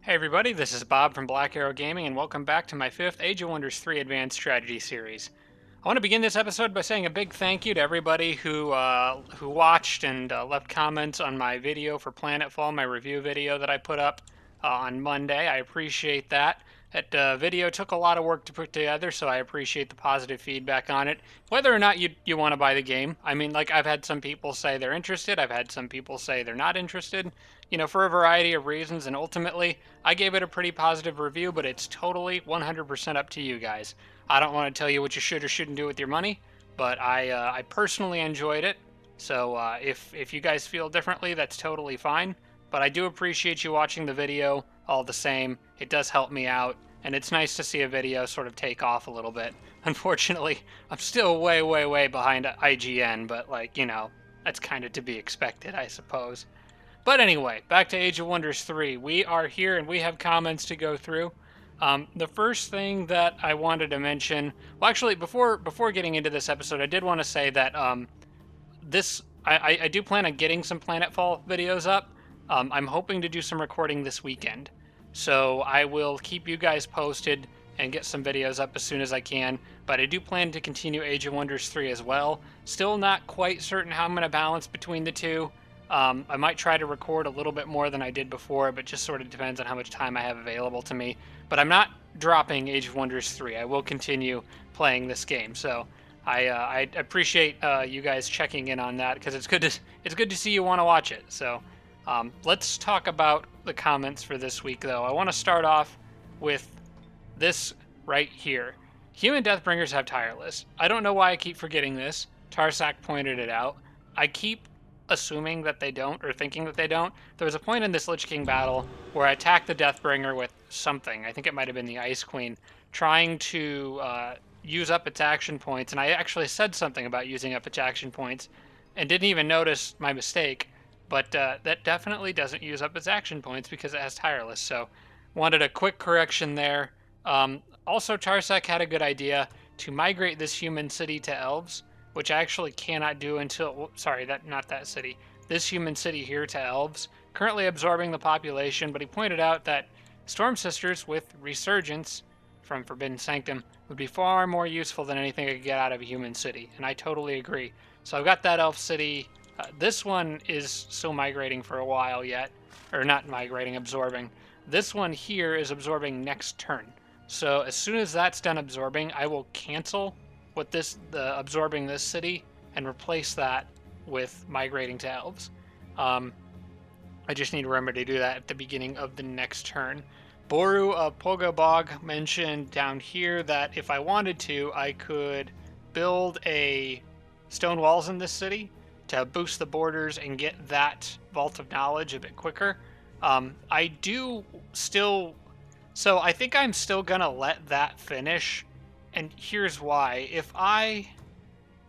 Hey everybody, this is Bob from Black Arrow Gaming, and welcome back to my 5th Age of Wonders 3 Advanced Strategy series. I want to begin this episode by saying a big thank you to everybody who watched and left comments on my video for Planetfall, my review video that I put up on Monday. I appreciate that. That video took a lot of work to put together, so I appreciate the positive feedback on it. Whether or not you want to buy the game, I mean, like, I've had some people say they're interested, I've had some people say they're not interested, for a variety of reasons, and ultimately, I gave it a pretty positive review, but it's totally 100% up to you guys. I don't want to tell you what you should or shouldn't do with your money, but I personally enjoyed it, so if you guys feel differently, that's totally fine. But I do appreciate you watching the video all the same. It does help me out, and it's nice to see a video sort of take off a little bit. Unfortunately, I'm still way behind IGN, but that's kind of to be expected, I suppose. But anyway, back to Age of Wonders 3. We are here and we have comments to go through. The first thing that I wanted to mention, well, actually, before getting into this episode, I did want to say that I do plan on getting some Planetfall videos up. I'm hoping to do some recording this weekend, so I will keep you guys posted and get some videos up as soon as I can. But I do plan to continue Age of Wonders 3 as well. Still not quite certain how I'm going to balance between the two. I might try to record a little bit more than I did before, but just sort of depends on how much time I have available to me. But I'm not dropping Age of Wonders 3. I will continue playing this game. So I appreciate you guys checking in on that, because it's good to see you want to watch it. So let's talk about the comments for this week, though. I want to start off with this right here. Human Deathbringers have tireless. I don't know why I keep forgetting this. Tarsak pointed it out. I keep assuming that they don't, or thinking that they don't. There was a point in this Lich King battle where I attacked the Deathbringer with something. I think it might have been the Ice Queen, trying to use up its action points, and I actually said something about using up its action points and didn't even notice my mistake. But that definitely doesn't use up its action points because it has Tireless, so wanted a quick correction there. Also, Tarsak had a good idea to migrate this human city to elves, which I actually cannot do until, not that city, this human city here to elves, currently absorbing the population. But he pointed out that Storm Sisters with Resurgence from Forbidden Sanctum would be far more useful than anything I could get out of a human city, and I totally agree. So I've got that elf city. This one is still migrating for a while yet, or not migrating, absorbing. This one here is absorbing next turn. So as soon as that's done absorbing, I will cancel with the absorbing this city and replace that with migrating to elves. I just need to remember to do that at the beginning of the next turn. Boru of Pogobog mentioned down here that if I wanted to, I could build a stone walls in this city to boost the borders and get that Vault of Knowledge a bit quicker. I do still... So I think I'm still going to let that finish, and here's why. If I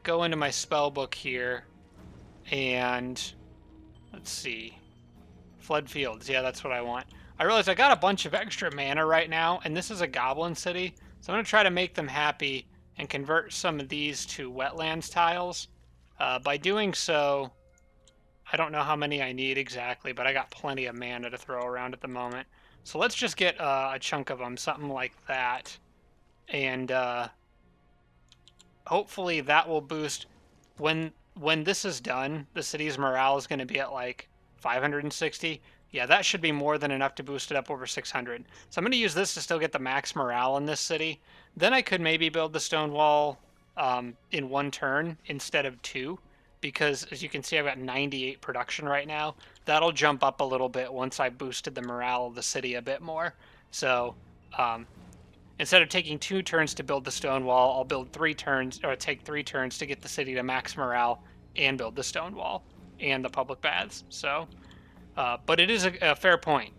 go into my spell book here and... Let's see. Flood Fields. Yeah, that's what I want. I realize I got a bunch of extra mana right now, and this is a goblin city, so I'm going to try to make them happy and convert some of these to wetlands tiles. By doing so, I don't know how many I need exactly, but I got plenty of mana to throw around at the moment. So let's just get a chunk of them, something like that. And hopefully that will boost. When this is done, the city's morale is going to be at like 560. Yeah, that should be more than enough to boost it up over 600. So I'm going to use this to still get the max morale in this city. Then I could maybe build the stone wall in one turn instead of two, because as you can see, I've got 98 production right now. That'll jump up a little bit once I boosted the morale of the city a bit more. So instead of taking 2 turns to build the stone wall, I'll build 3 turns, or take 3 turns to get the city to max morale and build the stone wall and the public baths. So, but it is a fair point,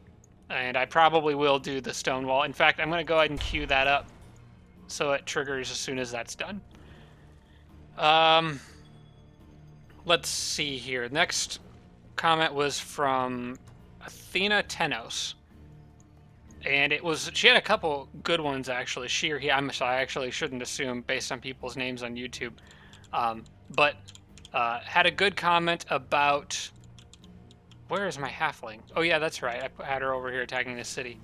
and I probably will do the stone wall. In fact, I'm going to go ahead and queue that up so it triggers as soon as that's done. Let's see here. Next comment was from Athena Tenos. And she had a couple good ones, actually. She or he, I actually shouldn't assume based on people's names on YouTube. But had a good comment about Where is my halfling? Oh yeah, that's right. I had her over here attacking the city.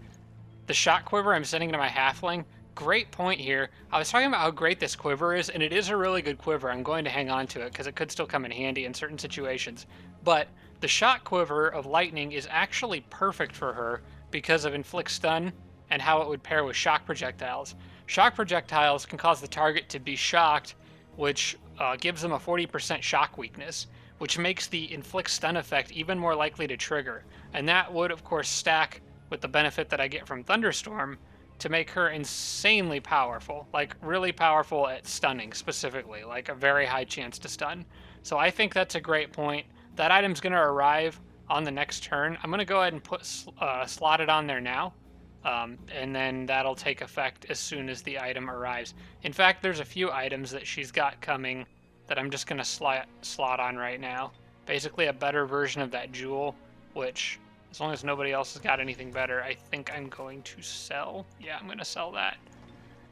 The shot quiver I'm sending to my halfling. Great point here. I was talking about how great this quiver is, and it is a really good quiver. I'm going to hang on to it because it could still come in handy in certain situations. But the shot quiver of lightning is actually perfect for her because of inflict stun and how it would pair with shock projectiles. Shock projectiles can cause the target to be shocked, which gives them a 40% shock weakness, which makes the inflict stun effect even more likely to trigger. And that would, of course, stack with the benefit that I get from Thunderstorm to make her insanely powerful, like really powerful at stunning specifically, like a very high chance to stun. So I think that's a great point. That item's going to arrive on the next turn. I'm going to go ahead and put slot it on there now, and then that'll take effect as soon as the item arrives. In fact, there's a few items that she's got coming that I'm just going to slot on right now. Basically a better version of that jewel, which, as long as nobody else has got anything better, I think I'm going to sell. Yeah, I'm going to sell that.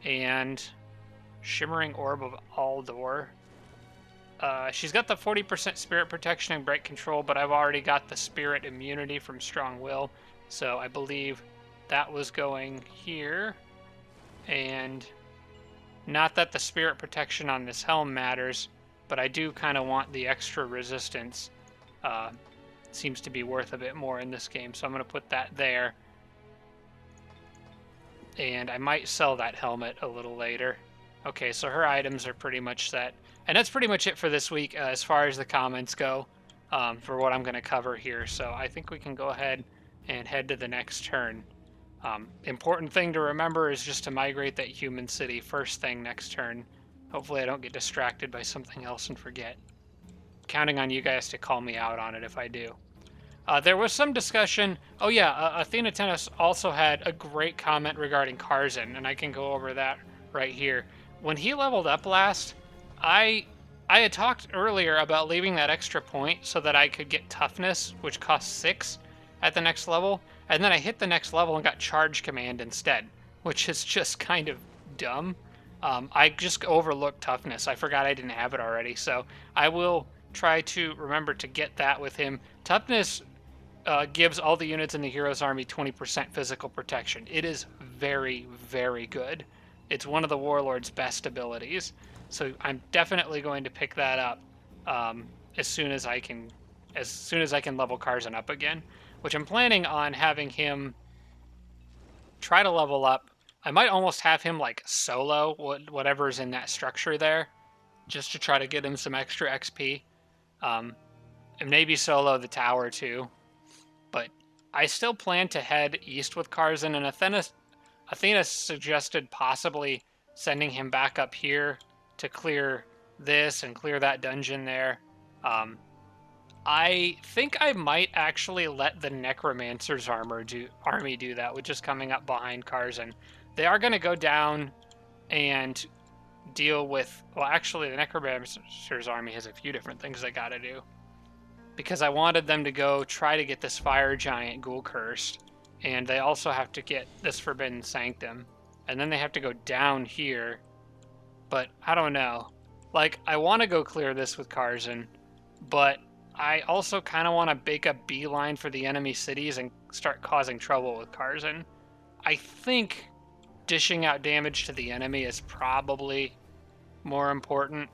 And Shimmering Orb of Aldor. She's got the 40% Spirit Protection and Break Control, but I've already got the Spirit Immunity from Strong Will. So I believe that was going here. And not that the Spirit Protection on this helm matters, but I do kind of want the extra resistance. Seems to be worth a bit more in this game, so I'm going to put that there. And I might sell that helmet a little later. Okay, so her items are pretty much set. And that's pretty much it for this week as far as the comments go for what I'm going to cover here. So I think we can go ahead and head to the next turn. Important thing to remember is just to migrate that human city first thing next turn. Hopefully I don't get distracted by something else and forget. Counting on you guys to call me out on it if I do. There was some discussion. Oh yeah, Athena Tennis also had a great comment regarding Karzan, and I can go over that right here. When he leveled up last, I had talked earlier about leaving that extra point so that I could get toughness, which costs 6 at the next level, and then I hit the next level and got charge command instead, which is just kind of dumb. I just overlooked toughness. I forgot I didn't have it already, so I will try to remember to get that with him. Toughness gives all the units in the hero's army 20% physical protection. It is very, very good. It's one of the warlord's best abilities, so I'm definitely going to pick that up as soon as I can level Karzan up again, which I'm planning on having him try to level up. I might almost have him like solo whatever's in that structure there, just to try to get him some extra XP. And maybe solo the tower too. But I still plan to head east with Karzan, and Athena suggested possibly sending him back up here to clear this and clear that dungeon there. I think I might actually let the Necromancer's army do that, which is coming up behind Karzan. They are going to go down and deal with... Well, actually, the Necromancer's army has a few different things they got to do. Because I wanted them to go try to get this Fire Giant Ghoul Cursed. And they also have to get this Forbidden Sanctum. And then they have to go down here. But I don't know. Like, I want to go clear this with Karzan, but I also kind of want to make a beeline for the enemy cities and start causing trouble with Karzan. I think dishing out damage to the enemy is probably more important.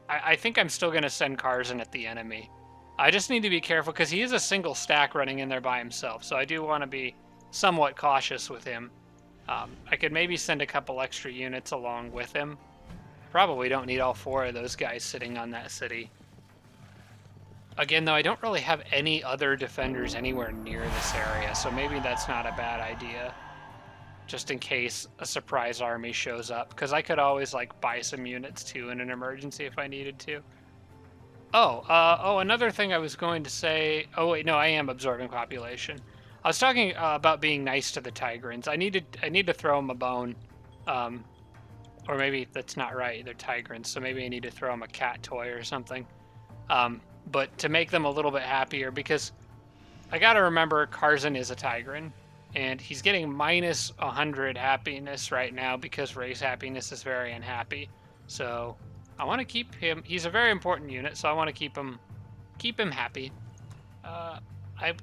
I think I'm still going to send Karzan at the enemy. I just need to be careful because he is a single stack running in there by himself, so I do want to be somewhat cautious with him. I could maybe send a couple extra units along with him. Probably don't need all 4 of those guys sitting on that city. Again, though, I don't really have any other defenders anywhere near this area, so maybe that's not a bad idea. Just in case a surprise army shows up, because I could always, like, buy some units, too, in an emergency if I needed to. Oh, another thing I was going to say... Oh, wait, no, I am absorbing population. I was talking about being nice to the Tigrans. I need to throw them a bone. Or maybe that's not right. They're Tigrans, so maybe I need to throw them a cat toy or something. But to make them a little bit happier, because I gotta remember Karzan is a Tigran, and he's getting minus 100 happiness right now because race happiness is very unhappy. So I want to keep him. He's a very important unit, so I want to keep him happy. I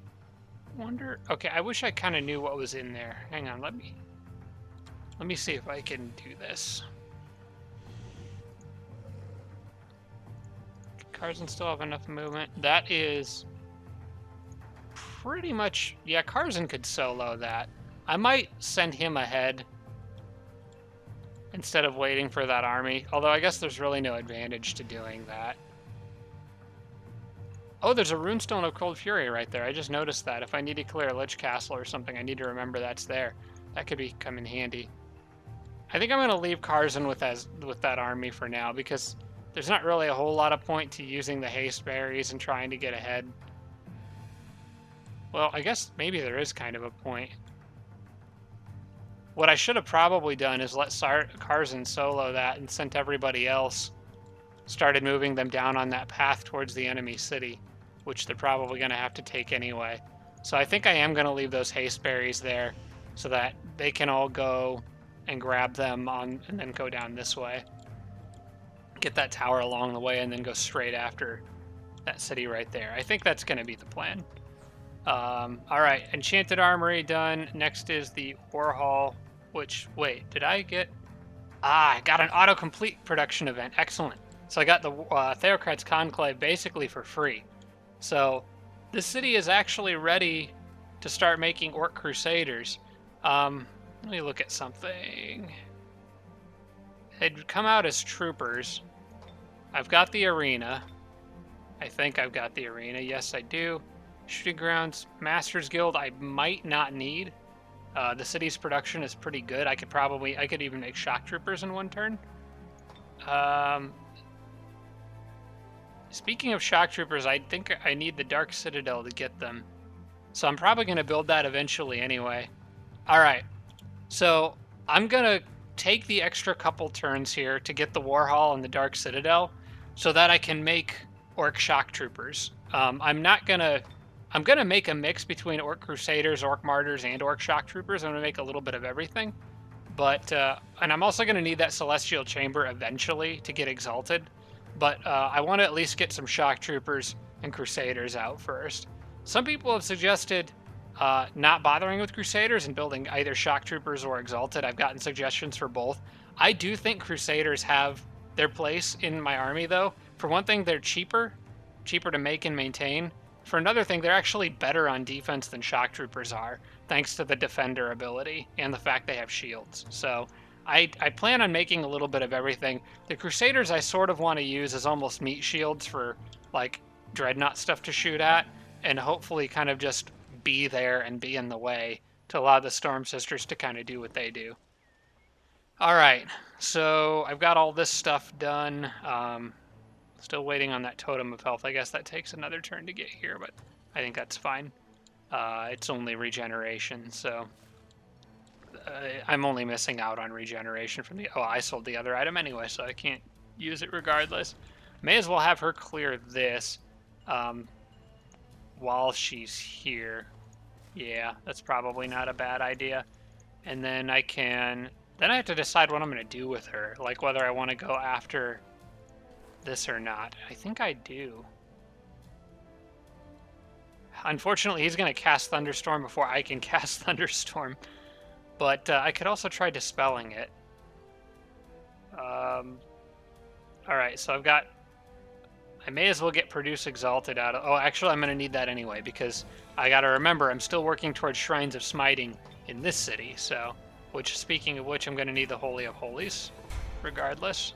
wonder... Okay, I wish I kind of knew what was in there. Hang on, let me see if I can do this. Carson still have enough movement. That is pretty much... Yeah, Carson could solo that. I might send him ahead instead of waiting for that army. Although I guess there's really no advantage to doing that. Oh, there's a Rune Stone of Cold Fury right there. I just noticed that. If I need to clear a Lich Castle or something, I need to remember that's there. That could come in handy. I think I'm going to leave Carson with that army for now, because there's not really a whole lot of point to using the haste berries and trying to get ahead. Well, I guess maybe there is kind of a point. What I should have probably done is let Carson solo that and sent everybody else, started moving them down on that path towards the enemy city, which they're probably going to have to take anyway. So I think I am going to leave those haste berries there so that they can all go and grab them and then go down this way. Get that tower along the way and then go straight after that city right there. I think that's going to be the plan. Alright, Enchanted Armory done. Next is the War Hall, which, wait, did I get... I got an autocomplete production event. Excellent. So I got the Theocrat's Conclave basically for free. So this city is actually ready to start making Orc Crusaders. Let me look at something. They'd come out as troopers. I've got the arena. I think I've got the arena. Yes, I do. Shooting grounds, Masters Guild, I might not need. The city's production is pretty good. I could even make shock troopers in one turn. Speaking of shock troopers, I think I need the Dark Citadel to get them. So I'm probably going to build that eventually anyway. Alright, so I'm going to take the extra couple turns here to get the War Hall and the Dark Citadel so that I can make Orc shock troopers. I'm going to make a mix between Orc Crusaders, Orc Martyrs, and Orc shock troopers. I'm going to make a little bit of everything. But, and I'm also going to need that Celestial Chamber eventually to get Exalted. But I want to at least get some shock troopers and Crusaders out first. Some people have suggested not bothering with Crusaders and building either shock troopers or Exalted. I've gotten suggestions for both. I do think Crusaders have their place in my army, though. For one thing, they're cheaper to make and maintain. For another thing, they're actually better on defense than shock troopers are, thanks to the defender ability and the fact they have shields. So I plan on making a little bit of everything. The Crusaders I sort of want to use as almost meat shields for like Dreadnought stuff to shoot at, and hopefully kind of just be there and be in the way to allow the Storm Sisters to kind of do what they do. Alright, so I've got all this stuff done. Still waiting on that Totem of Health. I guess that takes another turn to get here, but I think that's fine. It's only regeneration, so I'm only missing out on regeneration from the... Oh, I sold the other item anyway, so I can't use it regardless. May as well have her clear this while she's here. Yeah, that's probably not a bad idea. And then I can... Then I have to decide what I'm going to do with her, like whether I want to go after this or not. I think I do. Unfortunately, he's going to cast Thunderstorm before I can cast Thunderstorm. But I could also try Dispelling it. Alright, so I've got... I may as well get Produce Exalted out of... Oh, actually, I'm going to need that anyway, because I got to remember, I'm still working towards Shrines of Smiting in this city, so... Which, speaking of which, I'm going to need the Holy of Holies, regardless.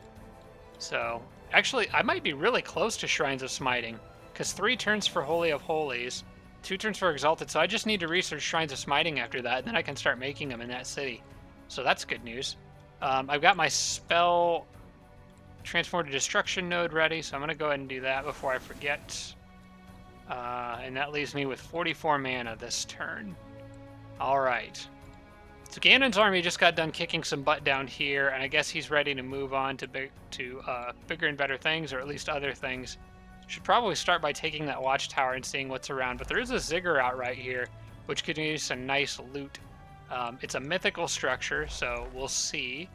So, actually, I might be really close to Shrines of Smiting, because 3 turns for Holy of Holies, 2 turns for Exalted, so I just need to research Shrines of Smiting after that, and then I can start making them in that city. So that's good news. I've got my spell Transform to Destruction node ready, so I'm going to go ahead and do that before I forget. And that leaves me with 44 mana this turn. Alright. So Ganon's army just got done kicking some butt down here, and I guess he's ready to move on to bigger and better things, or at least other things. Should probably start by taking that watchtower and seeing what's around, but there is a Ziggurat out right here, which could use some nice loot. It's a mythical structure, so we'll see.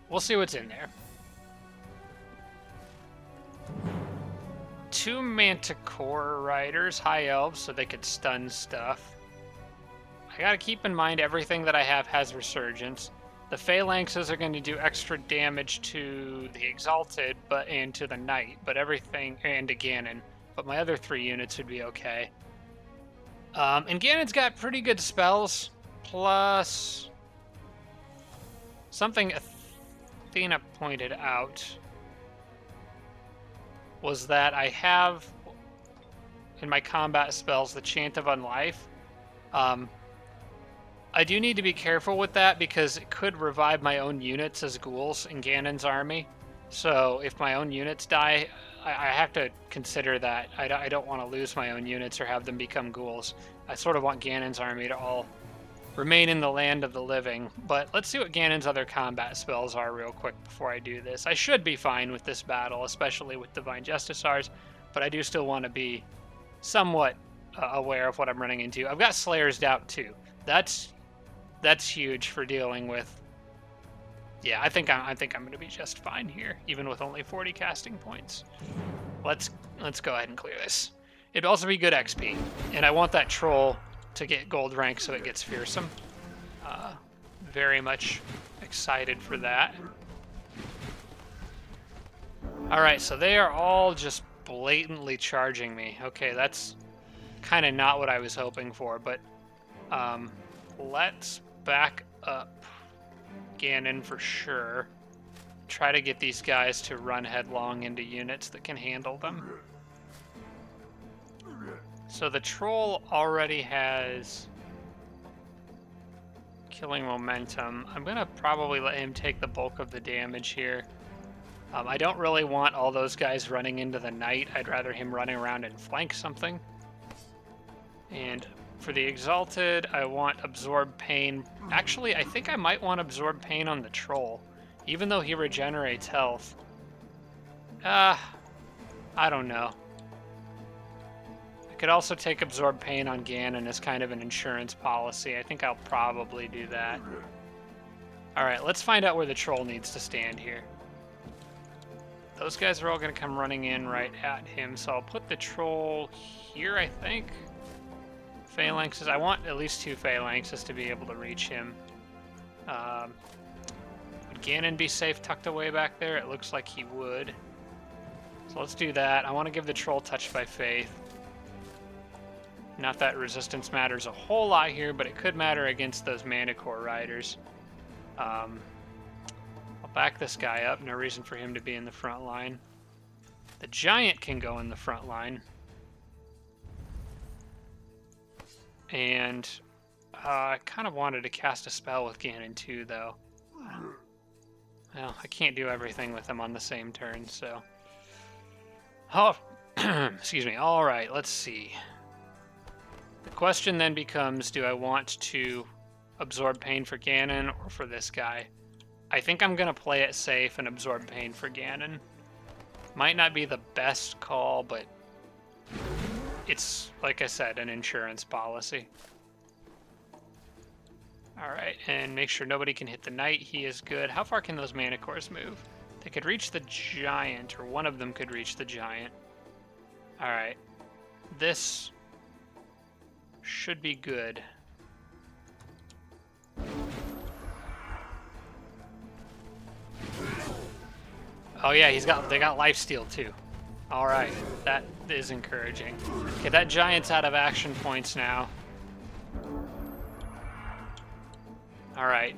We'll see what's in there. 2 Manticore Riders, High Elves, so they could stun stuff. I gotta keep in mind everything that I have has Resurgence. The Phalanxes are going to do extra damage to the Exalted and to the Knight, but everything, and to Ganon. But my other 3 units would be okay. And Ganon's got pretty good spells, plus something Athena pointed out was that I have in my combat spells the Chant of Unlife. I do need to be careful with that because it could revive my own units as ghouls in Ganon's army. So if my own units die, I have to consider that. I don't want to lose my own units or have them become ghouls. I sort of want Ganon's army to all remain in the land of the living. But let's see what Ganon's other combat spells are real quick before I do this. I should be fine with this battle, especially with Divine Justiciars, but I do still want to be somewhat aware of what I'm running into. I've got Slayer's Doubt too. That's huge for dealing with. Yeah, I think I'm going to be just fine here, even with only 40 casting points. Let's go ahead and clear this. It'd also be good XP, and I want that troll to get gold rank so it gets fearsome. Very much excited for that. All right, so they are all just blatantly charging me. Okay, that's kind of not what I was hoping for, but let's back up Ganon for sure. Try to get these guys to run headlong into units that can handle them. So the troll already has killing momentum. I'm going to probably let him take the bulk of the damage here. I don't really want all those guys running into the Knight. I'd rather him running around and flank something. And for the Exalted, I want Absorb Pain. Actually, I think I might want Absorb Pain on the Troll, even though he regenerates health. I don't know. I could also take Absorb Pain on Ganon as kind of an insurance policy. I think I'll probably do that. Alright, let's find out where the Troll needs to stand here. Those guys are all going to come running in right at him, so I'll put the Troll here, I think. Phalanxes. I want at least 2 Phalanxes to be able to reach him. Would Ganon be safe tucked away back there? It looks like he would. So let's do that. I want to give the Troll Touched by Faith. Not that resistance matters a whole lot here, but it could matter against those Manticore Riders. I'll back this guy up. No reason for him to be in the front line. The Giant can go in the front line. And I kind of wanted to cast a spell with Ganon too, though. Well, I can't do everything with him on the same turn, so... Oh, excuse me. All right, let's see. The question then becomes, do I want to absorb pain for Ganon or for this guy? I think I'm going to play it safe and absorb pain for Ganon. Might not be the best call, but... it's, like I said, an insurance policy. Alright, and make sure nobody can hit the Knight. He is good. How far can those Manticores move? They could reach the Giant, or one of them could reach the Giant. Alright. This should be good. Oh yeah, they got lifesteal too. Alright, that is encouraging. Okay, that Giant's out of action points now. Alright,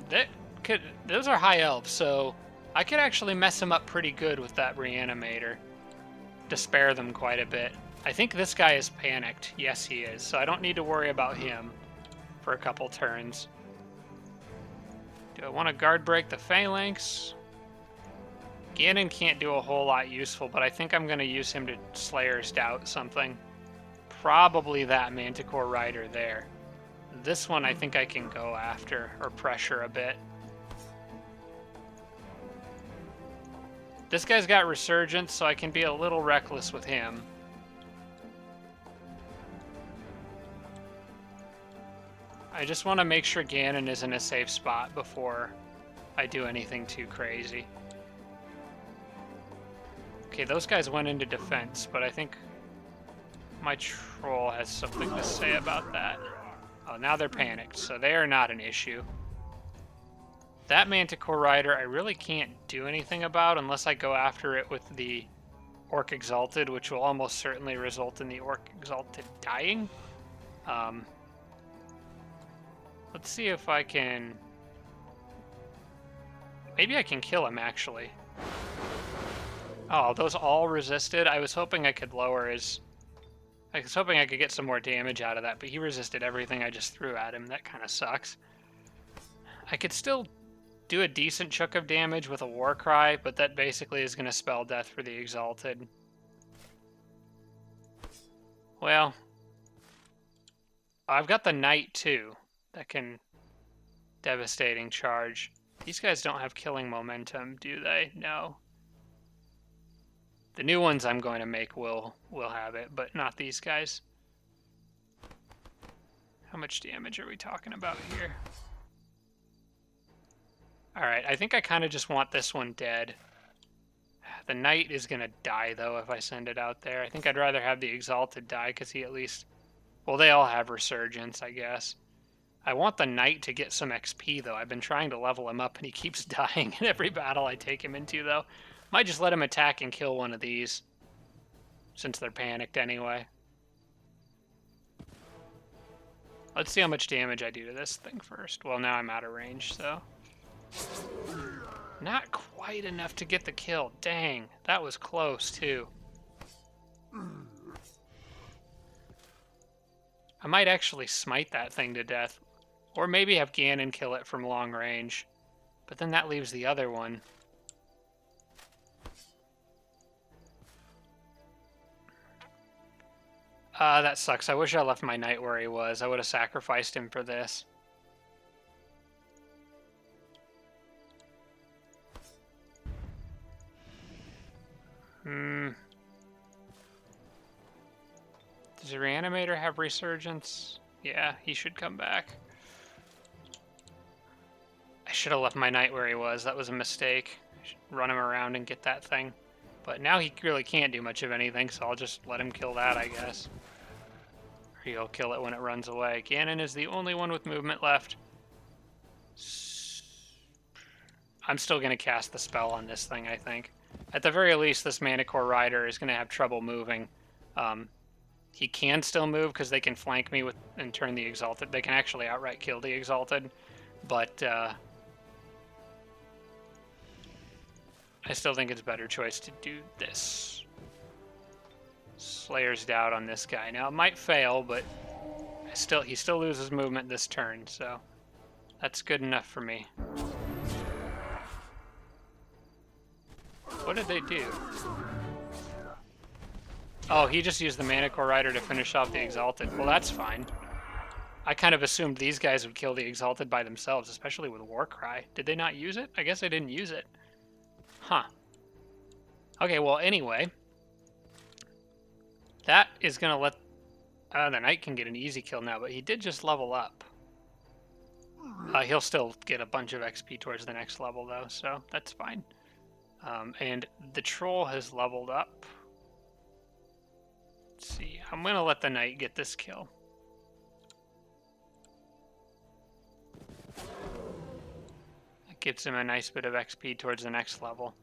those are high elves, so I could actually mess him up pretty good with that Reanimator to spare them quite a bit. I think this guy is panicked. Yes, he is, so I don't need to worry about him for a couple turns. Do I want to guard break the Phalanx? Ganon can't do a whole lot useful, but I think I'm going to use him to Slayer's Doubt something. Probably that Manticore Rider there. This one I think I can go after, or pressure a bit. This guy's got Resurgence, so I can be a little reckless with him. I just want to make sure Ganon is in a safe spot before I do anything too crazy. Okay, those guys went into defense, but I think my troll has something to say about that. Oh, now they're panicked, so they are not an issue. That Manticore Rider I really can't do anything about unless I go after it with the Orc Exalted, which will almost certainly result in the Orc Exalted dying. Let's see if I can... Maybe I can kill him, actually. Oh, those all resisted? I was hoping I could lower his... I was hoping I could get some more damage out of that, but he resisted everything I just threw at him. That kind of sucks. I could still do a decent chunk of damage with a War Cry, but that basically is going to spell death for the Exalted. Well, I've got the Knight, too, that can devastating charge. These guys don't have killing momentum, do they? No. The new ones I'm going to make will have it, but not these guys. How much damage are we talking about here? Alright, I think I kind of just want this one dead. The Knight is going to die, though, if I send it out there. I think I'd rather have the Exalted die, because he at least... Well, they all have Resurgence, I guess. I want the Knight to get some XP, though. I've been trying to level him up, and he keeps dying in every battle I take him into, though. Might just let him attack and kill one of these, since they're panicked anyway. Let's see how much damage I do to this thing first. Well, now I'm out of range, so... Not quite enough to get the kill. Dang, that was close, too. I might actually smite that thing to death. Or maybe have Ganon kill it from long range. But then that leaves the other one. That sucks. I wish I left my Knight where he was. I would have sacrificed him for this. Does the Reanimator have Resurgence? Yeah, he should come back. I should have left my Knight where he was. That was a mistake. I should run him around and get that thing. But now he really can't do much of anything, so I'll just let him kill that, I guess. Or he'll kill it when it runs away. Ganon is the only one with movement left. I'm still going to cast the spell on this thing, I think. At the very least, this Manticore Rider is going to have trouble moving. He can still move because they can flank me with and turn the Exalted. They can actually outright kill the Exalted, but I still think it's a better choice to do this. Slayer's Doubt on this guy. Now, it might fail, but he still loses movement this turn, so that's good enough for me. What did they do? Oh, he just used the Manticore Rider to finish off the Exalted. Well, that's fine. I kind of assumed these guys would kill the Exalted by themselves, especially with War Cry. Did they not use it? I guess they didn't use it. Huh. Okay, well, anyway. That is going to let... the Knight can get an easy kill now, but he did just level up. He'll still get a bunch of XP towards the next level, though, so that's fine. And the Troll has leveled up. Let's see. I'm going to let the Knight get this kill. That gives him a nice bit of XP towards the next level.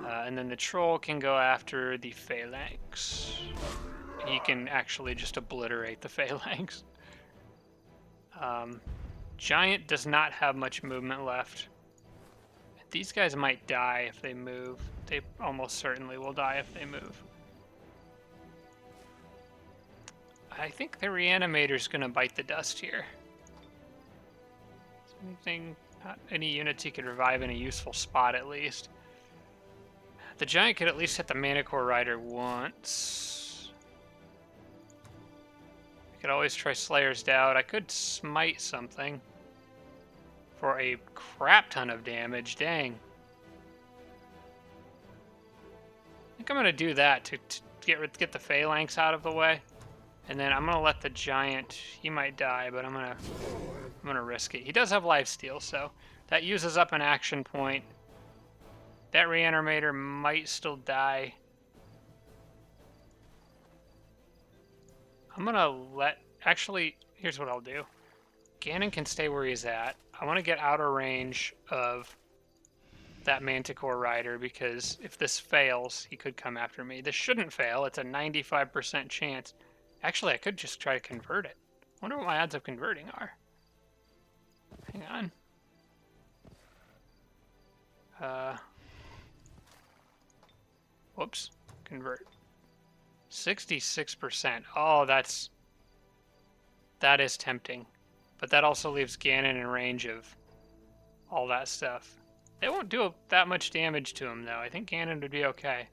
And then the Troll can go after the Phalanx. He can actually just obliterate the Phalanx. Giant does not have much movement left. These guys might die if they move. They almost certainly will die if they move. I think the Reanimator's going to bite the dust here. Is there anything, not any units he could revive in a useful spot at least. The Giant could at least hit the Manticore Rider once. I could always try Slayer's Doubt. I could smite something for a crap ton of damage. Dang. I think I'm going to do that to get the Phalanx out of the way. And then I'm going to let the Giant, he might die, but I'm going to risk it. He does have lifesteal, so that uses up an action point. That Reanimator might still die. I'm gonna let... Actually, here's what I'll do. Ganon can stay where he's at. I want to get out of range of that Manticore Rider, because if this fails, he could come after me. This shouldn't fail. It's a 95% chance. Actually, I could just try to convert it. I wonder what my odds of converting are. Hang on. Whoops. Convert. 66%. Oh, that is tempting. But that also leaves Ganon in range of all that stuff. They won't do that much damage to him, though. I think Ganon would be okay.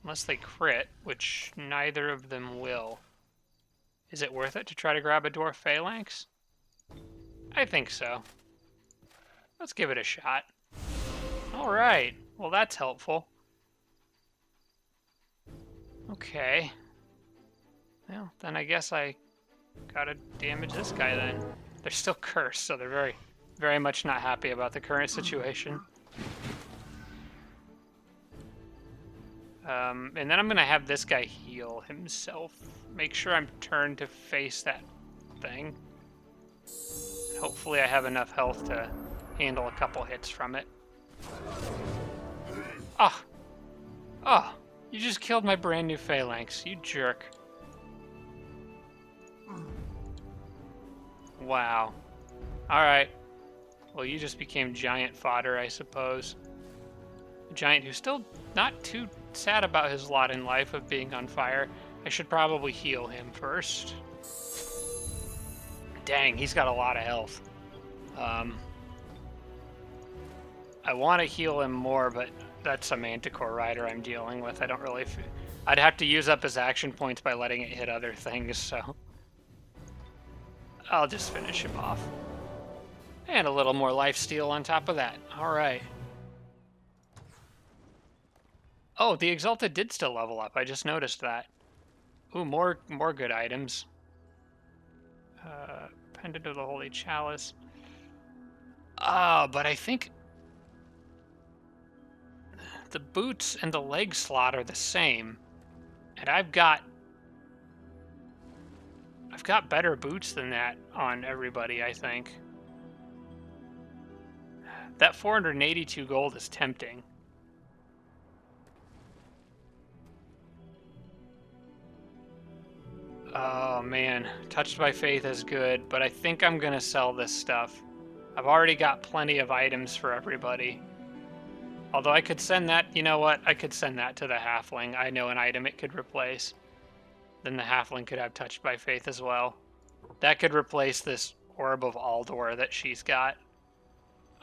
Unless they crit, which neither of them will. Is it worth it to try to grab a Dwarf Phalanx? I think so. Let's give it a shot. Alright, well that's helpful. Okay. Well, then I guess I gotta damage this guy then. They're still cursed, so they're very, very much not happy about the current situation. And then I'm gonna have this guy heal himself. Make sure I'm turned to face that thing. Hopefully I have enough health to handle a couple hits from it. Ah! Oh, you just killed my brand new Phalanx, you jerk. Wow. Alright. Well, you just became giant fodder, I suppose. A giant who's still not too sad about his lot in life of being on fire. I should probably heal him first. Dang, he's got a lot of health. I want to heal him more, but that's a Manticore Rider I'm dealing with. I don't really... I'd have to use up his action points by letting it hit other things, so... I'll just finish him off. And a little more lifesteal on top of that. Alright. Oh, the Exalted did still level up. I just noticed that. Ooh, more good items. Pendant of the Holy Chalice. But I think... the boots and the leg slot are the same. And I've got better boots than that on everybody, I think. That 482 gold is tempting. Oh man, Touched by Faith is good, but I think I'm gonna sell this stuff. I've already got plenty of items for everybody. Although I could send that, you know what? I could send that to the Halfling. I know an item it could replace. Then the Halfling could have Touched by Faith as well. That could replace this Orb of Aldor that she's got.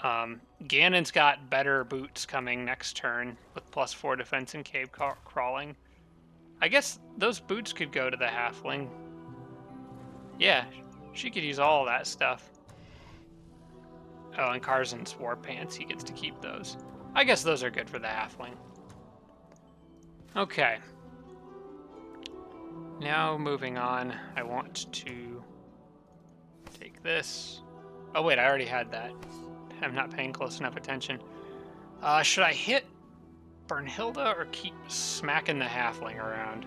Ganon's got better boots coming next turn with +4 defense and cave crawling. I guess those boots could go to the Halfling. Yeah, she could use all that stuff. Oh, and Karzan's war pants, he gets to keep those. I guess those are good for the Halfling. Okay. Now, moving on, I want to take this. Oh wait, I already had that. I'm not paying close enough attention. Should I hit Bernhilda or keep smacking the Halfling around?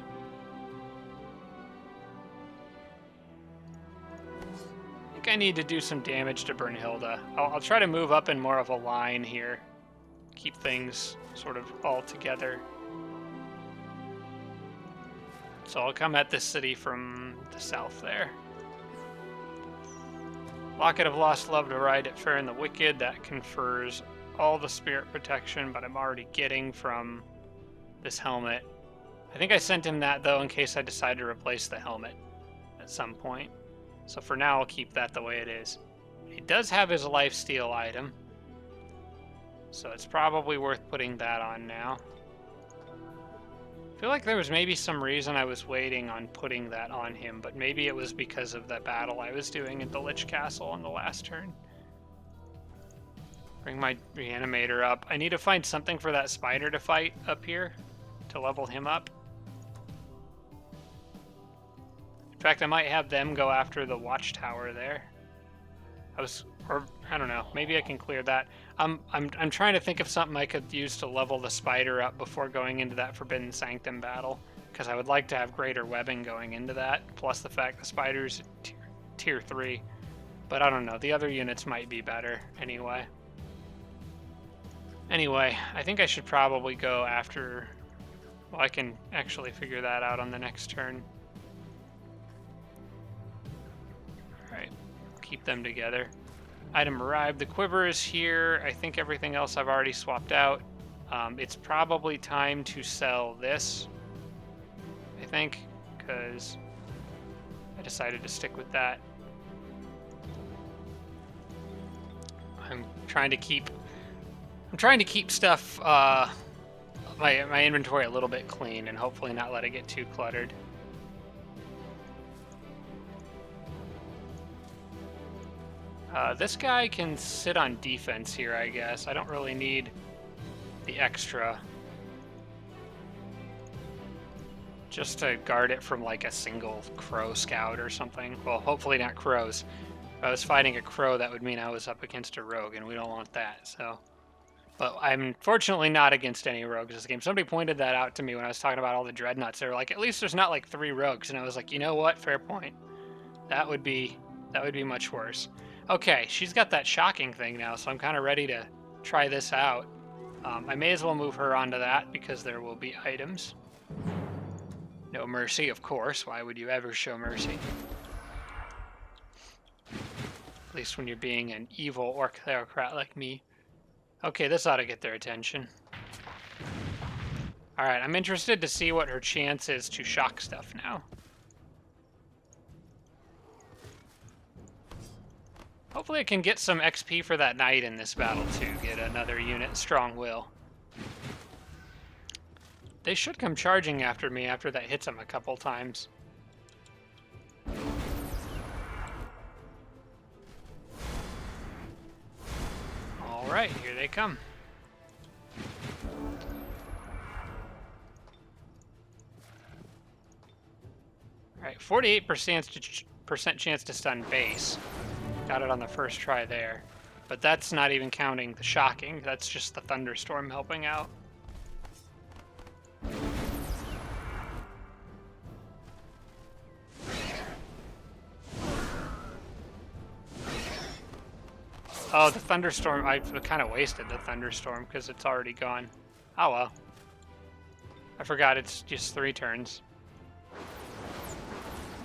I think I need to do some damage to Bernhilda. I'll try to move up in more of a line here. Keep things sort of all together. So I'll come at this city from the south there. Locket of Lost Love to ride at Fair and the Wicked. That confers all the spirit protection, but I'm already getting from this helmet. I think I sent him that, though, in case I decide to replace the helmet at some point. So for now, I'll keep that the way it is. He does have his lifesteal item, so it's probably worth putting that on now. I feel like there was maybe some reason I was waiting on putting that on him, but maybe it was because of the battle I was doing at the Lich Castle on the last turn. Bring my reanimator up. I need to find something for that spider to fight up here to level him up. In fact, I might have them go after the watchtower there. I don't know. Maybe I can clear that. I'm trying to think of something I could use to level the spider up before going into that Forbidden Sanctum battle, because I would like to have greater webbing going into that, plus the fact the spider's tier 3. But I don't know, the other units might be better anyway. Anyway, I think I should probably go after... Well, I can actually figure that out on the next turn. Alright, keep them together. Item arrived. The quiver is here. I think everything else I've already swapped out. It's probably time to sell this, I think, because I decided to stick with that. I'm trying to keep stuff, my inventory a little bit clean and hopefully not let it get too cluttered. This guy can sit on defense here, I guess. I don't really need the extra. Just to guard it from like a single crow scout or something. Well, hopefully not crows. If I was fighting a crow, that would mean I was up against a rogue, and we don't want that, so. But I'm fortunately not against any rogues this game. Somebody pointed that out to me when I was talking about all the dreadnoughts. They were like, at least there's not like 3 rogues. And I was like, you know what? Fair point. That would be much worse. Okay, she's got that shocking thing now, so I'm kind of ready to try this out. I may as well move her onto that because there will be items. No mercy, of course. Why would you ever show mercy? At least when you're being an evil orc theocrat like me. Okay, this ought to get their attention. Alright, I'm interested to see what her chance is to shock stuff now. Hopefully I can get some XP for that knight in this battle too, get another unit strong will. They should come charging after me after that hits them a couple times. Alright, here they come. Alright, 48% chance to stun base. Got it on the first try there. But that's not even counting the shocking. That's just the thunderstorm helping out. Oh, the thunderstorm. I kind of wasted the thunderstorm because it's already gone. Oh well. I forgot it's just 3 turns.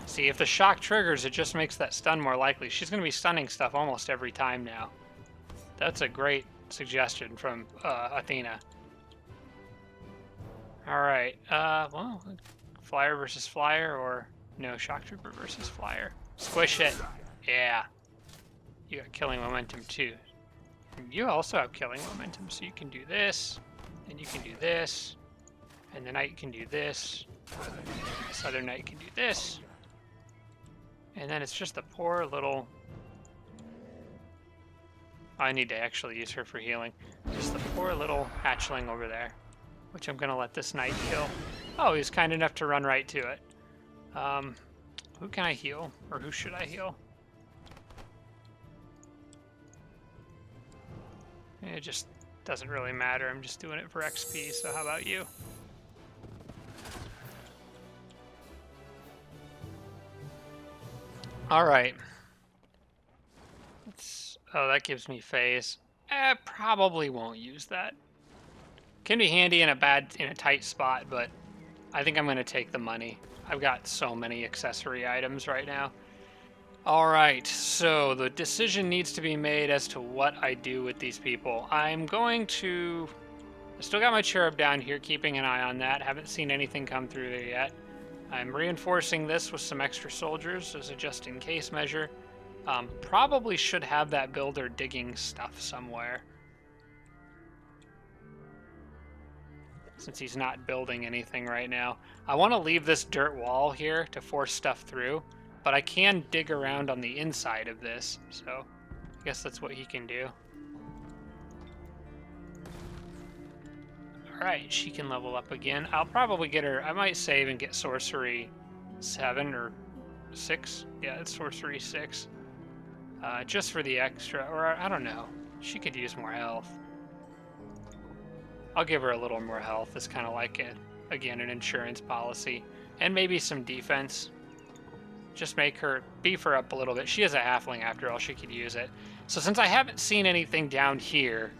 See, if the shock triggers, it just makes that stun more likely. She's going to be stunning stuff almost every time now. That's a great suggestion from Athena. Alright, well, flyer versus flyer, or no, shock trooper versus flyer. Squish it. Yeah. You got killing momentum too. And you also have killing momentum, so you can do this, and you can do this, and the knight can do this. This other knight can do this. And then it's just a poor little... I need to actually use her for healing. Just the poor little hatchling over there, which I'm going to let this knight kill. Oh, he's kind enough to run right to it. Who can I heal? Or who should I heal? It just doesn't really matter. I'm just doing it for XP, so how about you? Alright. Oh, that gives me phase. Probably won't use that. Can be handy in a tight spot, but I think I'm going to take the money. I've got so many accessory items right now. Alright, so the decision needs to be made as to what I do with these people. I'm going to... I still got my cherub down here, keeping an eye on that. Haven't seen anything come through there yet. I'm reinforcing this with some extra soldiers as a just-in-case measure. Probably should have that builder digging stuff somewhere, since he's not building anything right now. I want to leave this dirt wall here to force stuff through, but I can dig around on the inside of this, so I guess that's what he can do. Alright, she can level up again. I'll probably get her... I might save and get Sorcery 7 or 6. Yeah, it's Sorcery 6. Just for the extra, or I don't know. She could use more health. I'll give her a little more health. It's kind of like again, an insurance policy. And maybe some defense. Just make her, beef her up a little bit. She is a halfling after all, she could use it. So since I haven't seen anything down here,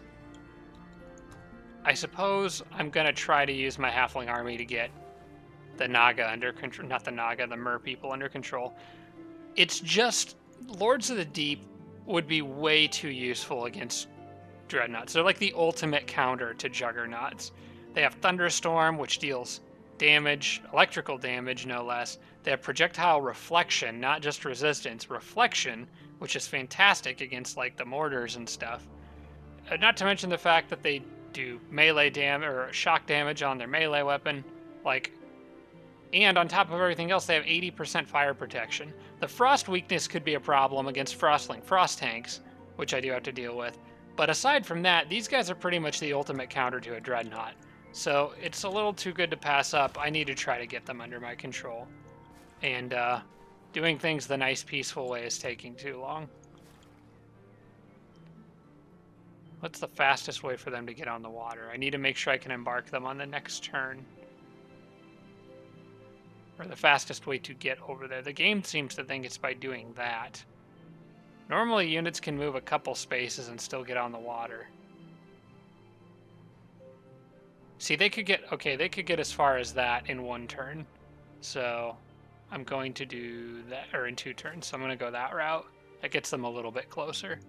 I suppose I'm going to try to use my halfling army to get the Naga under control. Not the Naga, the Mer people under control. It's just, Lords of the Deep would be way too useful against Dreadnoughts. They're like the ultimate counter to Juggernauts. They have Thunderstorm, which deals damage, electrical damage no less. They have projectile reflection, not just resistance, reflection, which is fantastic against like the mortars and stuff. Not to mention the fact that they do melee damage or shock damage on their melee weapon, like, and on top of everything else, they have 80% fire protection. The frost weakness could be a problem against Frostling frost tanks, which I do have to deal with. But aside from that, these guys are pretty much the ultimate counter to a Dreadnought. So it's a little too good to pass up. I need to try to get them under my control. And doing things the nice, peaceful way is taking too long. What's the fastest way for them to get on the water? I need to make sure I can embark them on the next turn. Or the fastest way to get over there. The game seems to think it's by doing that. Normally units can move a couple spaces and still get on the water. See, they could get, okay, they could get as far as that in one turn. So I'm going to do that, or in 2 turns. So I'm going to go that route. That gets them a little bit closer.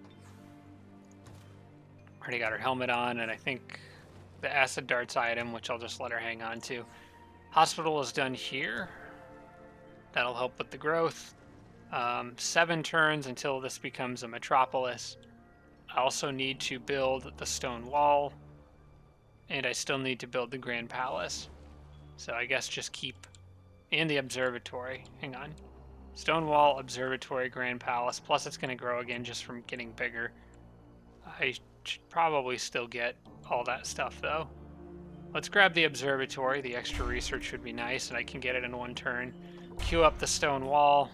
Already got her helmet on, and I think the acid darts item, which I'll just let her hang on to. Hospital is done here. That'll help with the growth. 7 turns until this becomes a metropolis. I also need to build the stone wall, and I still need to build the Grand Palace. So I guess just keep, and the observatory. Hang on. Stone wall, observatory, Grand Palace, plus it's going to grow again just from getting bigger. I should probably still get all that stuff though. Let's grab the observatory. The extra research would be nice, and I can get it in 1 turn. Queue up the stone wall.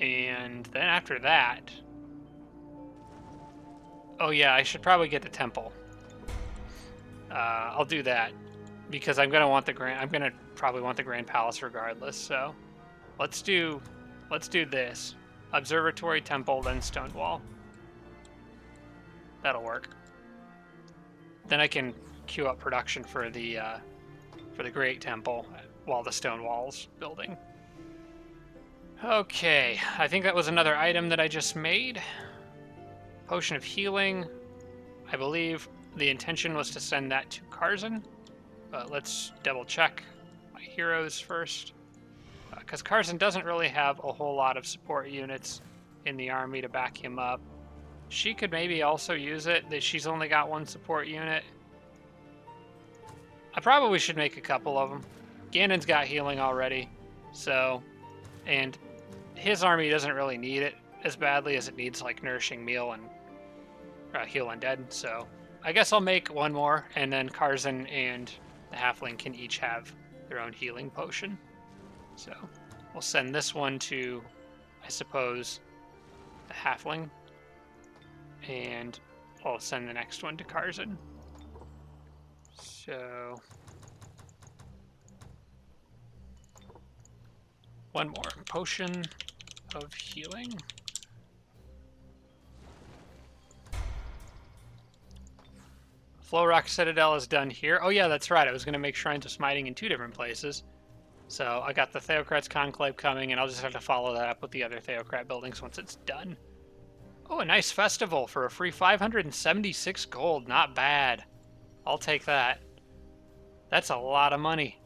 And then after that... Oh yeah, I should probably get the temple. I'll do that. Because I'm gonna probably want the Grand Palace regardless, so... Let's do this. Observatory, temple, then stone wall. That'll work. Then I can queue up production for the Great Temple while the stone wall's building. Okay, I think that was another item that I just made. Potion of Healing. I believe the intention was to send that to Karzan, but let's double check my heroes first. Because Karzan doesn't really have a whole lot of support units in the army to back him up. She could maybe also use it, that she's only got 1 support unit. I probably should make a couple of them. Ganon's got healing already, so... And his army doesn't really need it as badly as it needs, like, Nourishing Meal and Heal Undead, so... I guess I'll make 1 more, and then Karzan and the Halfling can each have their own healing potion. So, we'll send this one to, I suppose, the Halfling. And I'll send the next one to Karzan. So... 1 more. Potion of Healing. Flowrock Citadel is done here. Oh yeah, that's right. I was going to make Shrines of Smiting in 2 different places. So I got the Theocrat's Conclave coming, and I'll just have to follow that up with the other Theocrat buildings once it's done. Oh, a nice festival for a free 576 gold. Not bad. I'll take that. That's a lot of money.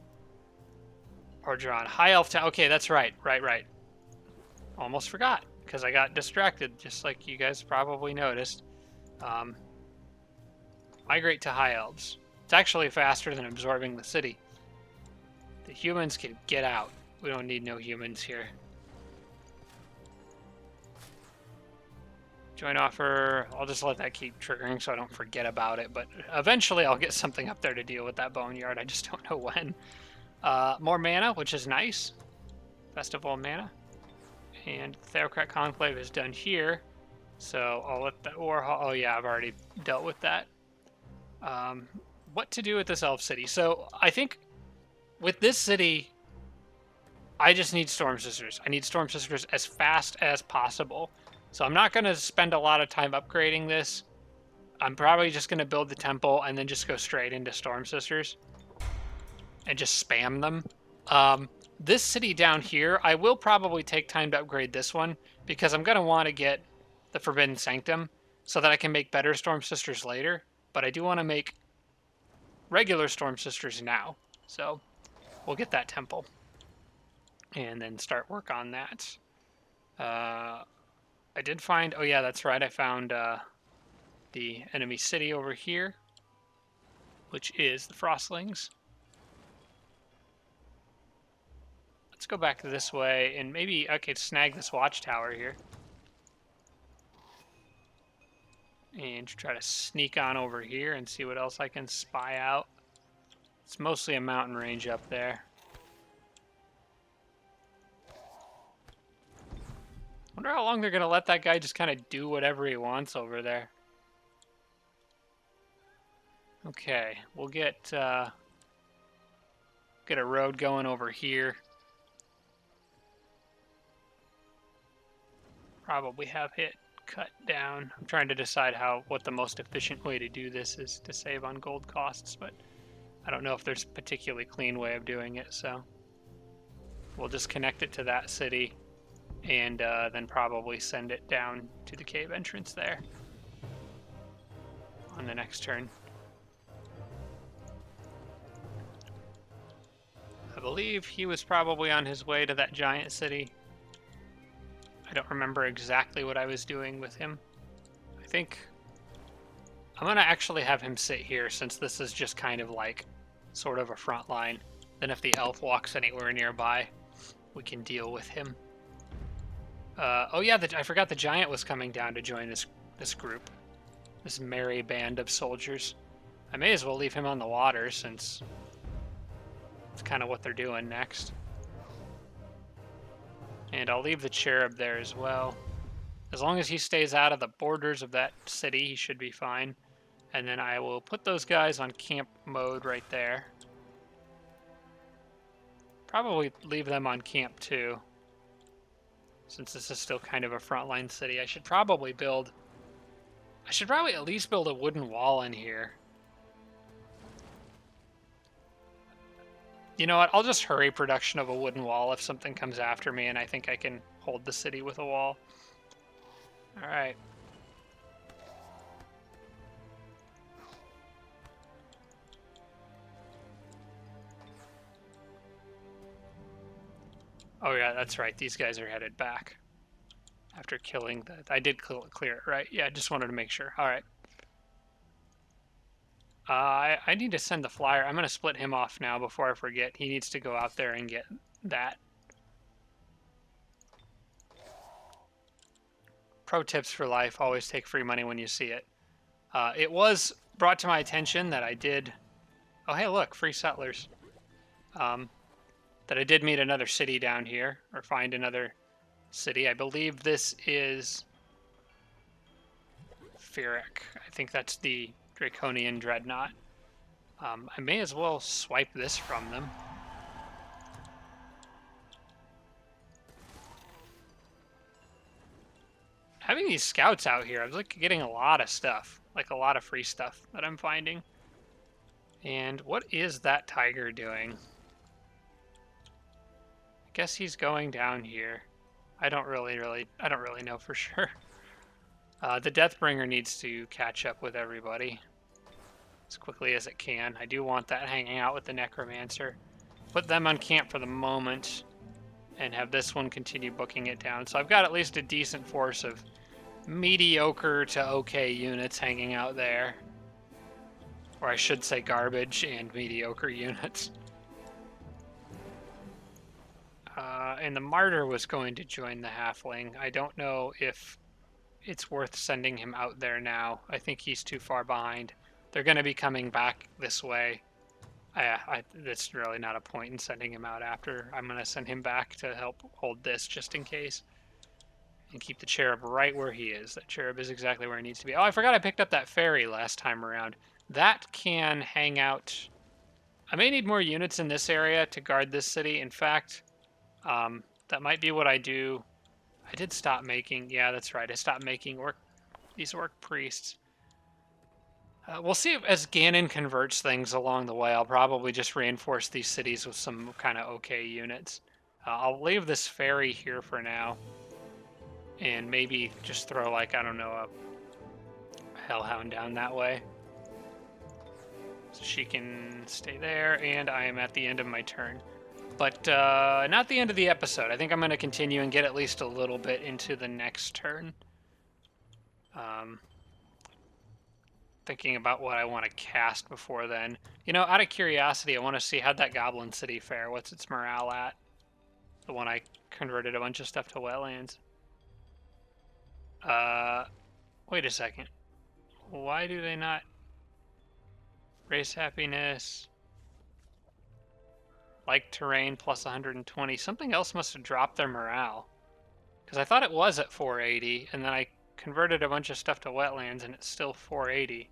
Orgeron. High Elf Town. Okay, that's right. Right. Almost forgot, because I got distracted, just like you guys probably noticed. Migrate to High Elves. It's actually faster than absorbing the city. The humans can get out. We don't need no humans here. Join offer. I'll just let that keep triggering so I don't forget about it. But eventually I'll get something up there to deal with that boneyard. I just don't know when. More mana, which is nice. Festival of Mana. And Theocrat Conclave is done here. So I'll let that War Hall... Oh yeah, I've already dealt with that. What to do with this elf city? So I think with this city, I just need Storm Sisters. I need Storm Sisters as fast as possible. So I'm not going to spend a lot of time upgrading this. I'm probably just going to build the temple and then just go straight into Storm Sisters and just spam them. This city down here, I will probably take time to upgrade this one because I'm going to want to get the Forbidden Sanctum so that I can make better Storm Sisters later. But I do want to make regular Storm Sisters now. So we'll get that temple and then start work on that. I did find, oh yeah, that's right, I found the enemy city over here, which is the Frostlings. Let's go back this way and maybe, okay, snag this watchtower here. And try to sneak on over here and see what else I can spy out. It's mostly a mountain range up there. Wonder how long they're going to let that guy just kind of do whatever he wants over there. Okay, we'll get a road going over here. Probably have it cut down. I'm trying to decide what the most efficient way to do this is to save on gold costs, but I don't know if there's a particularly clean way of doing it, so we'll just connect it to that city and then probably send it down to the cave entrance there on the next turn. I believe he was probably on his way to that giant city. I don't remember exactly what I was doing with him. I think I'm going to actually have him sit here since this is just kind of like sort of a front line. Then if the elf walks anywhere nearby, we can deal with him. Oh yeah, I forgot the giant was coming down to join this group. This merry band of soldiers. I may as well leave him on the water since it's kind of what they're doing next. And I'll leave the cherub there as well. As long as he stays out of the borders of that city, he should be fine. And then I will put those guys on camp mode right there. Probably leave them on camp too. Since this is still kind of a frontline city, I should probably at least build a wooden wall in here. You know what? I'll just hurry production of a wooden wall if something comes after me and I think I can hold the city with a wall. Alright. Oh yeah, that's right. These guys are headed back. After killing that. I did clear it, right? Yeah, just wanted to make sure. Alright. I need to send the flyer. I'm going to split him off now before I forget. He needs to go out there and get that. Pro tips for life, always take free money when you see it. It was brought to my attention that I did... Oh, hey, look, free settlers. That I did meet another city down here, or find another city. I believe this is Feeric. I think that's the Draconian Dreadnought. I may as well swipe this from them. Having these scouts out here, I was like getting a lot of stuff, like a lot of free stuff that I'm finding. And what is that tiger doing? I guess he's going down here. I don't really know for sure. The Deathbringer needs to catch up with everybody as quickly as it can. I do want that hanging out with the Necromancer. Put them on camp for the moment and have this one continue booking it down. So I've got at least a decent force of mediocre to okay units hanging out there. Or I should say garbage and mediocre units. And the Martyr was going to join the Halfling. I don't know if it's worth sending him out there now. I think he's too far behind. They're going to be coming back this way. That's really not a point in sending him out after. I'm going to send him back to help hold this just in case. And keep the cherub right where he is. That cherub is exactly where he needs to be. Oh, I forgot I picked up that fairy last time around. that can hang out. I may need more units in this area to guard this city. In fact, that might be what I do. I did stop making, yeah, that's right. I stopped making these orc priests. We'll see if, as Ganon converts things along the way, I'll probably just reinforce these cities with some kind of okay units. I'll leave this ferry here for now. And maybe just throw, like, I don't know, a hellhound down that way. So she can stay there, and I am at the end of my turn. But not the end of the episode. I think I'm going to continue and get at least a little bit into the next turn. Thinking about what I want to cast before then. You know, out of curiosity, I want to see how'd that Goblin City fare. What's its morale at? The one I converted a bunch of stuff to wetlands. Wait a second. Why do they not... Race happiness... Like terrain plus 120. Something else must have dropped their morale. Because I thought it was at 480, and then I converted a bunch of stuff to wetlands, and it's still 480.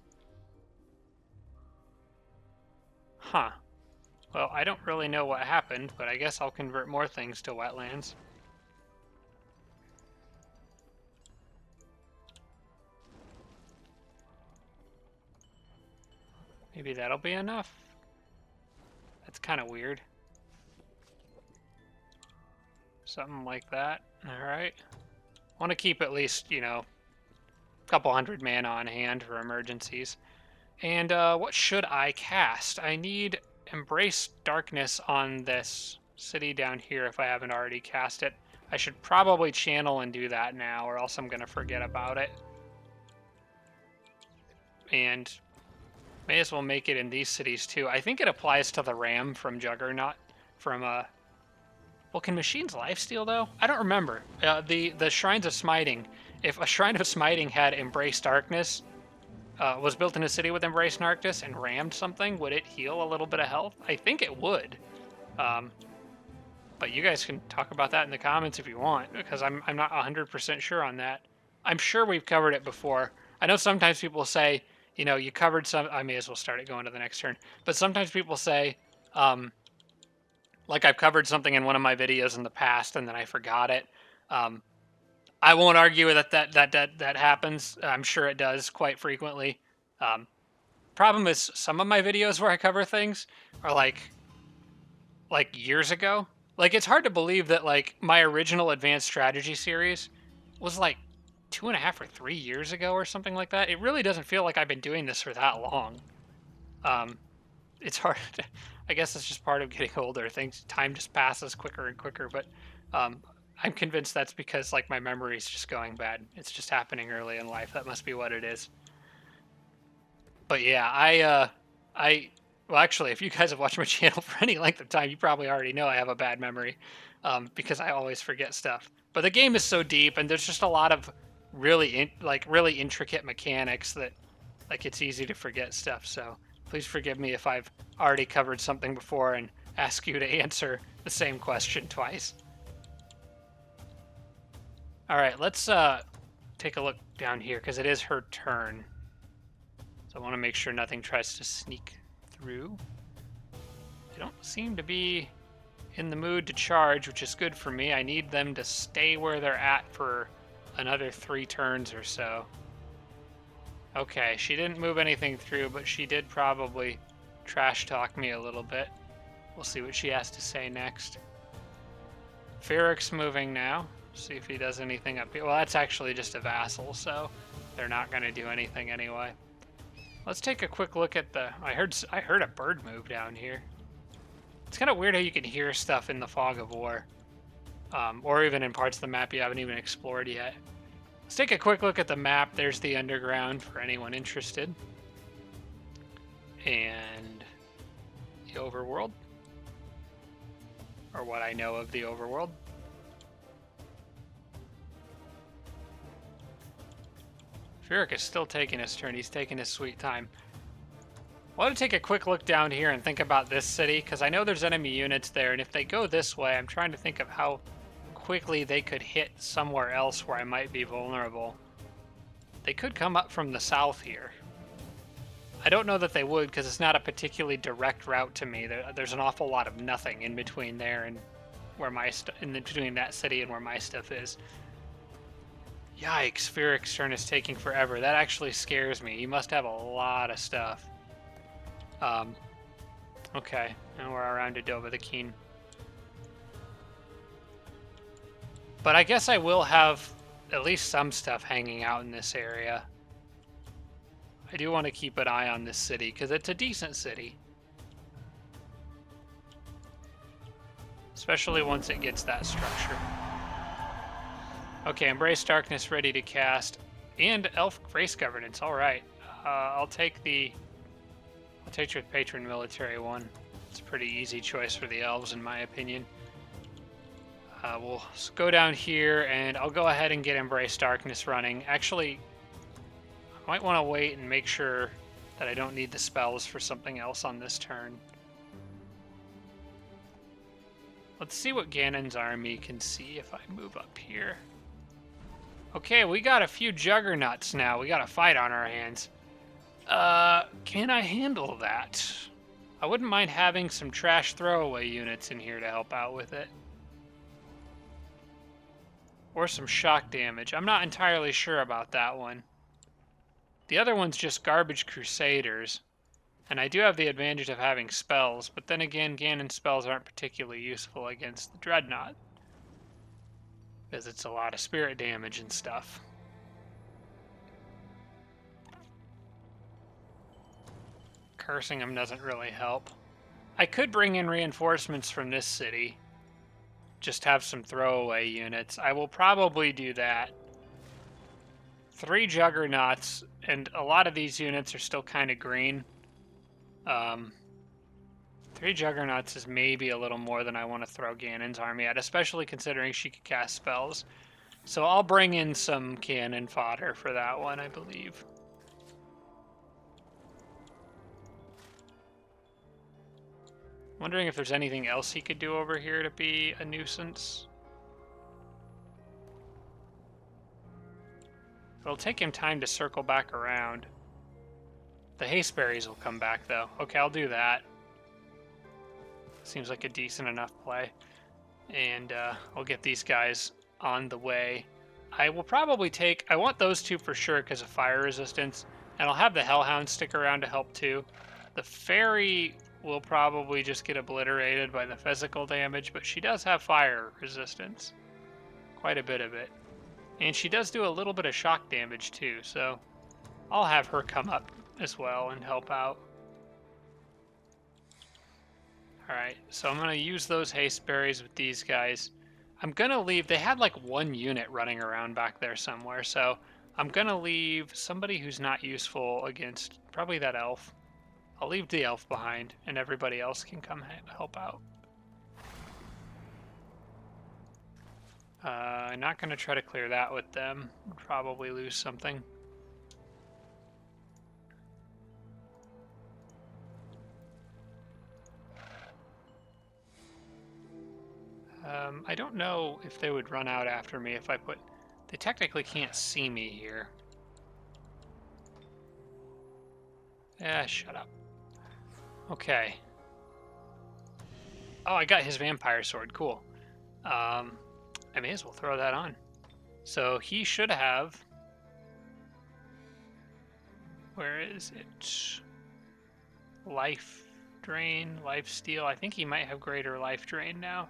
Huh. Well, I don't really know what happened, but I guess I'll convert more things to wetlands. Maybe that'll be enough. That's kind of weird. Something like that. Alright. Want to keep at least, you know, a couple hundred mana on hand for emergencies. And what should I cast? I need Embrace Darkness on this city down here if I haven't already cast it. I should probably channel and do that now, or else I'm going to forget about it. And may as well make it in these cities too. I think it applies to the Ram from Juggernaut. Well, can machines lifesteal though? I don't remember. The Shrines of Smiting. If a Shrine of Smiting had Embrace Darkness, was built in a city with Embrace Darkness and rammed something, would it heal a little bit of health? I think it would. But you guys can talk about that in the comments if you want, because I'm not 100% sure on that. I'm sure we've covered it before. I know sometimes people say, you know, you covered some... I may as well start it going to the next turn. But sometimes people say, like I've covered something in one of my videos in the past and then I forgot it. I won't argue that happens. I'm sure it does quite frequently. Problem is, some of my videos where I cover things are like years ago. Like, it's hard to believe that, like, my original Advanced Strategy series was like 2.5 or 3 years ago or something like that. It really doesn't feel like I've been doing this for that long. It's hard to, I guess it's just part of getting older. Time just passes quicker and quicker, but I'm convinced that's because, like, my memory's just going bad. It's just happening early in life. That must be what it is. But yeah, well, actually, if you guys have watched my channel for any length of time, you probably already know I have a bad memory, because I always forget stuff. But the game is so deep, and there's just a lot of really intricate mechanics that, like, it's easy to forget stuff. So please forgive me if I've already covered something before and ask you to answer the same question twice. All right, let's take a look down here, because it is her turn. So I want to make sure nothing tries to sneak through. They don't seem to be in the mood to charge, which is good for me. I need them to stay where they're at for another 3 turns or so. Okay, she didn't move anything through, but she did probably trash talk me a little bit. We'll see what she has to say next. Ferric's moving now. See if he does anything up here. Well, that's actually just a vassal, so they're not going to do anything anyway. Let's take a quick look at the... I heard a bird move down here. It's kind of weird how you can hear stuff in the Fog of War. Or even in parts of the map you haven't even explored yet. Let's take a quick look at the map. There's the underground for anyone interested. And the overworld. Or what I know of the overworld. Ferric is still taking his turn. He's taking his sweet time. I want to take a quick look down here and think about this city, because I know there's enemy units there, and if they go this way, I'm trying to think of how quickly they could hit somewhere else where I might be vulnerable. They could come up from the south here. I don't know that they would, because it's not a particularly direct route to me. There's an awful lot of nothing in between there and where my in between that city and where my stuff is. Yikes, Fearic's turn is taking forever. That actually scares me. He must have a lot of stuff. Okay, now we're around to Dovahkiin. But I guess I will have at least some stuff hanging out in this area. I do want to keep an eye on this city, because it's a decent city. Especially once it gets that structure. Okay, Embrace Darkness ready to cast. And Elf Race Governance, alright. I'll take your Patron Military one. It's a pretty easy choice for the elves, in my opinion. We'll go down here, and I'll go ahead and get Embrace Darkness running. Actually, I might want to wait and make sure that I don't need the spells for something else on this turn. Let's see what Ganon's army can see if I move up here. Okay, we got a few juggernauts now. We got a fight on our hands. Can I handle that? I wouldn't mind having some trash throwaway units in here to help out with it. Or some shock damage. I'm not entirely sure about that one. The other one's just garbage crusaders. And I do have the advantage of having spells, but then again, Ganon's spells aren't particularly useful against the Dreadnought. Because it's a lot of spirit damage and stuff. Cursing him doesn't really help. I could bring in reinforcements from this city. Just have some throwaway units. I will probably do that. 3 juggernauts, and a lot of these units are still kind of green. 3 juggernauts is maybe a little more than I want to throw Ganon's army at, especially considering she could cast spells. So I'll bring in some cannon fodder for that one, I believe. Wondering if there's anything else he could do over here to be a nuisance. It'll take him time to circle back around. The hasteberries will come back, though. Okay, I'll do that. Seems like a decent enough play. And I'll get these guys on the way. I will probably take... I want those 2 for sure because of fire resistance. And I'll have the Hellhound stick around to help, too. The Fairy will probably just get obliterated by the physical damage, but she does have fire resistance. Quite a bit of it. And she does do a little bit of shock damage too, so I'll have her come up as well and help out. Alright, so I'm going to use those hasteberries with these guys. I'm going to leave... They had like 1 unit running around back there somewhere, so I'm going to leave somebody who's not useful against probably that elf. I'll leave the elf behind, and everybody else can come help out. I'm not going to try to clear that with them. Probably lose something. I don't know if they would run out after me if I put... They technically can't see me here. Shut up. Okay. Oh, I got his vampire sword. Cool. I may as well throw that on. So he should have... Where is it? Life drain, life steal. I think he might have greater life drain now.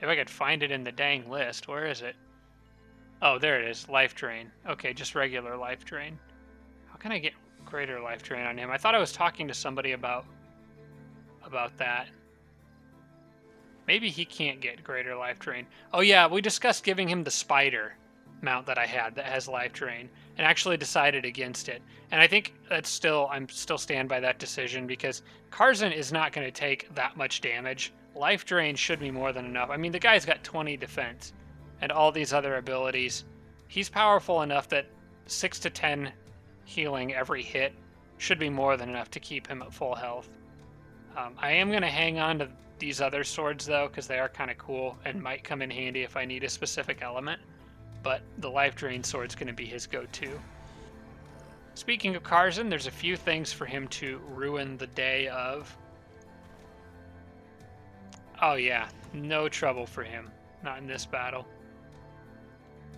If I could find it in the dang list. Where is it? Oh, there it is. Life drain. Okay, just regular life drain. How can I get greater life drain on him? I thought I was talking to somebody about that. Maybe he can't get greater life drain. Oh yeah, we discussed giving him the spider mount that I had that has life drain, and actually decided against it. And I think that's I'm still stand by that decision, because Karzan is not going to take that much damage. Life drain should be more than enough. I mean, the guy's got 20 defense and all these other abilities. He's powerful enough that 6 to 10 healing every hit should be more than enough to keep him at full health. I am going to hang on to these other swords, though, because they are kind of cool and might come in handy if I need a specific element. but the life drain sword's going to be his go-to. Speaking of Karzan, there's a few things for him to ruin the day of. Oh yeah, no trouble for him. Not in this battle.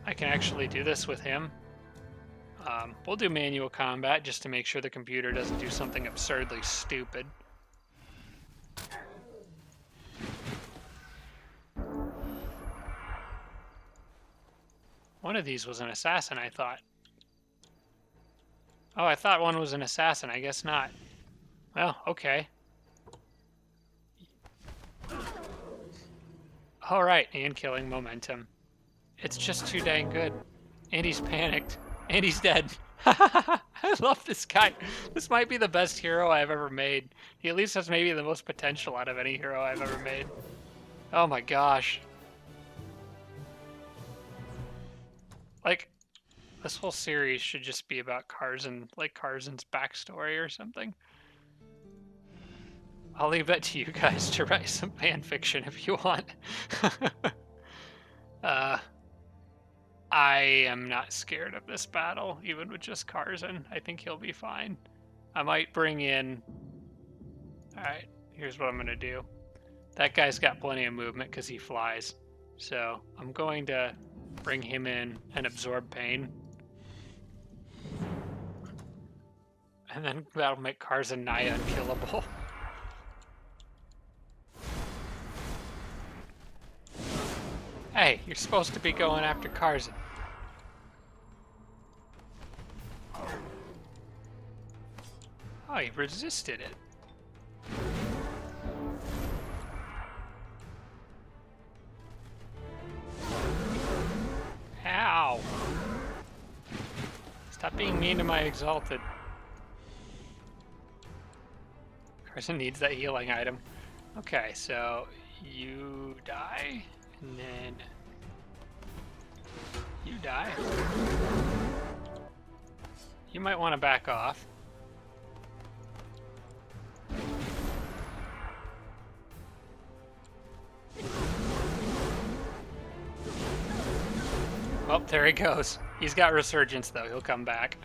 I can actually do this with him. We'll do manual combat just to make sure the computer doesn't do something absurdly stupid. One of these was an assassin, I thought. Oh, I thought one was an assassin. I guess not. Well, okay. Alright, and killing momentum. It's just too dang good. And he's panicked. And he's dead. I love this guy. This might be the best hero I've ever made. He at least has maybe the most potential out of any hero I've ever made. Oh my gosh. Like, this whole series should just be about Karzan, like Karzan's backstory or something. I'll leave that to you guys to write some fan fiction if you want. I am not scared of this battle, even with just Karzan. I think he'll be fine. I might bring in... Alright, here's what I'm going to do. That guy's got plenty of movement because he flies. So I'm going to bring him in and absorb pain. And then that'll make Karzan nigh unkillable. Hey, you're supposed to be going after Karzan. Oh, he resisted it. Ow! Stop being mean to my Exalted. Karzan needs that healing item. Okay, so you die, and then you die. You might want to back off. Oh, there he goes. He's got resurgence though. He'll come back.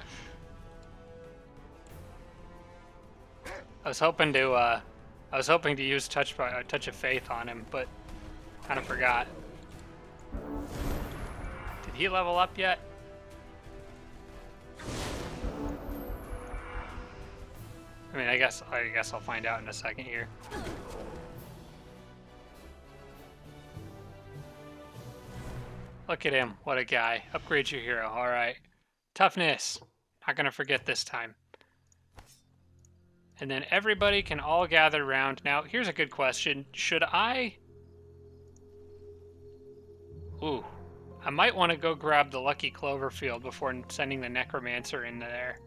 I was hoping to use touch of faith on him, but kind of forgot. Did he level up yet? I mean, I guess I'll find out in a second here. Look at him. What a guy. Upgrade your hero. All right. Toughness. Not going to forget this time. And then everybody can all gather around. Now, here's a good question. Should I... Ooh. I might want to go grab the Lucky Cloverfield before sending the Necromancer into there.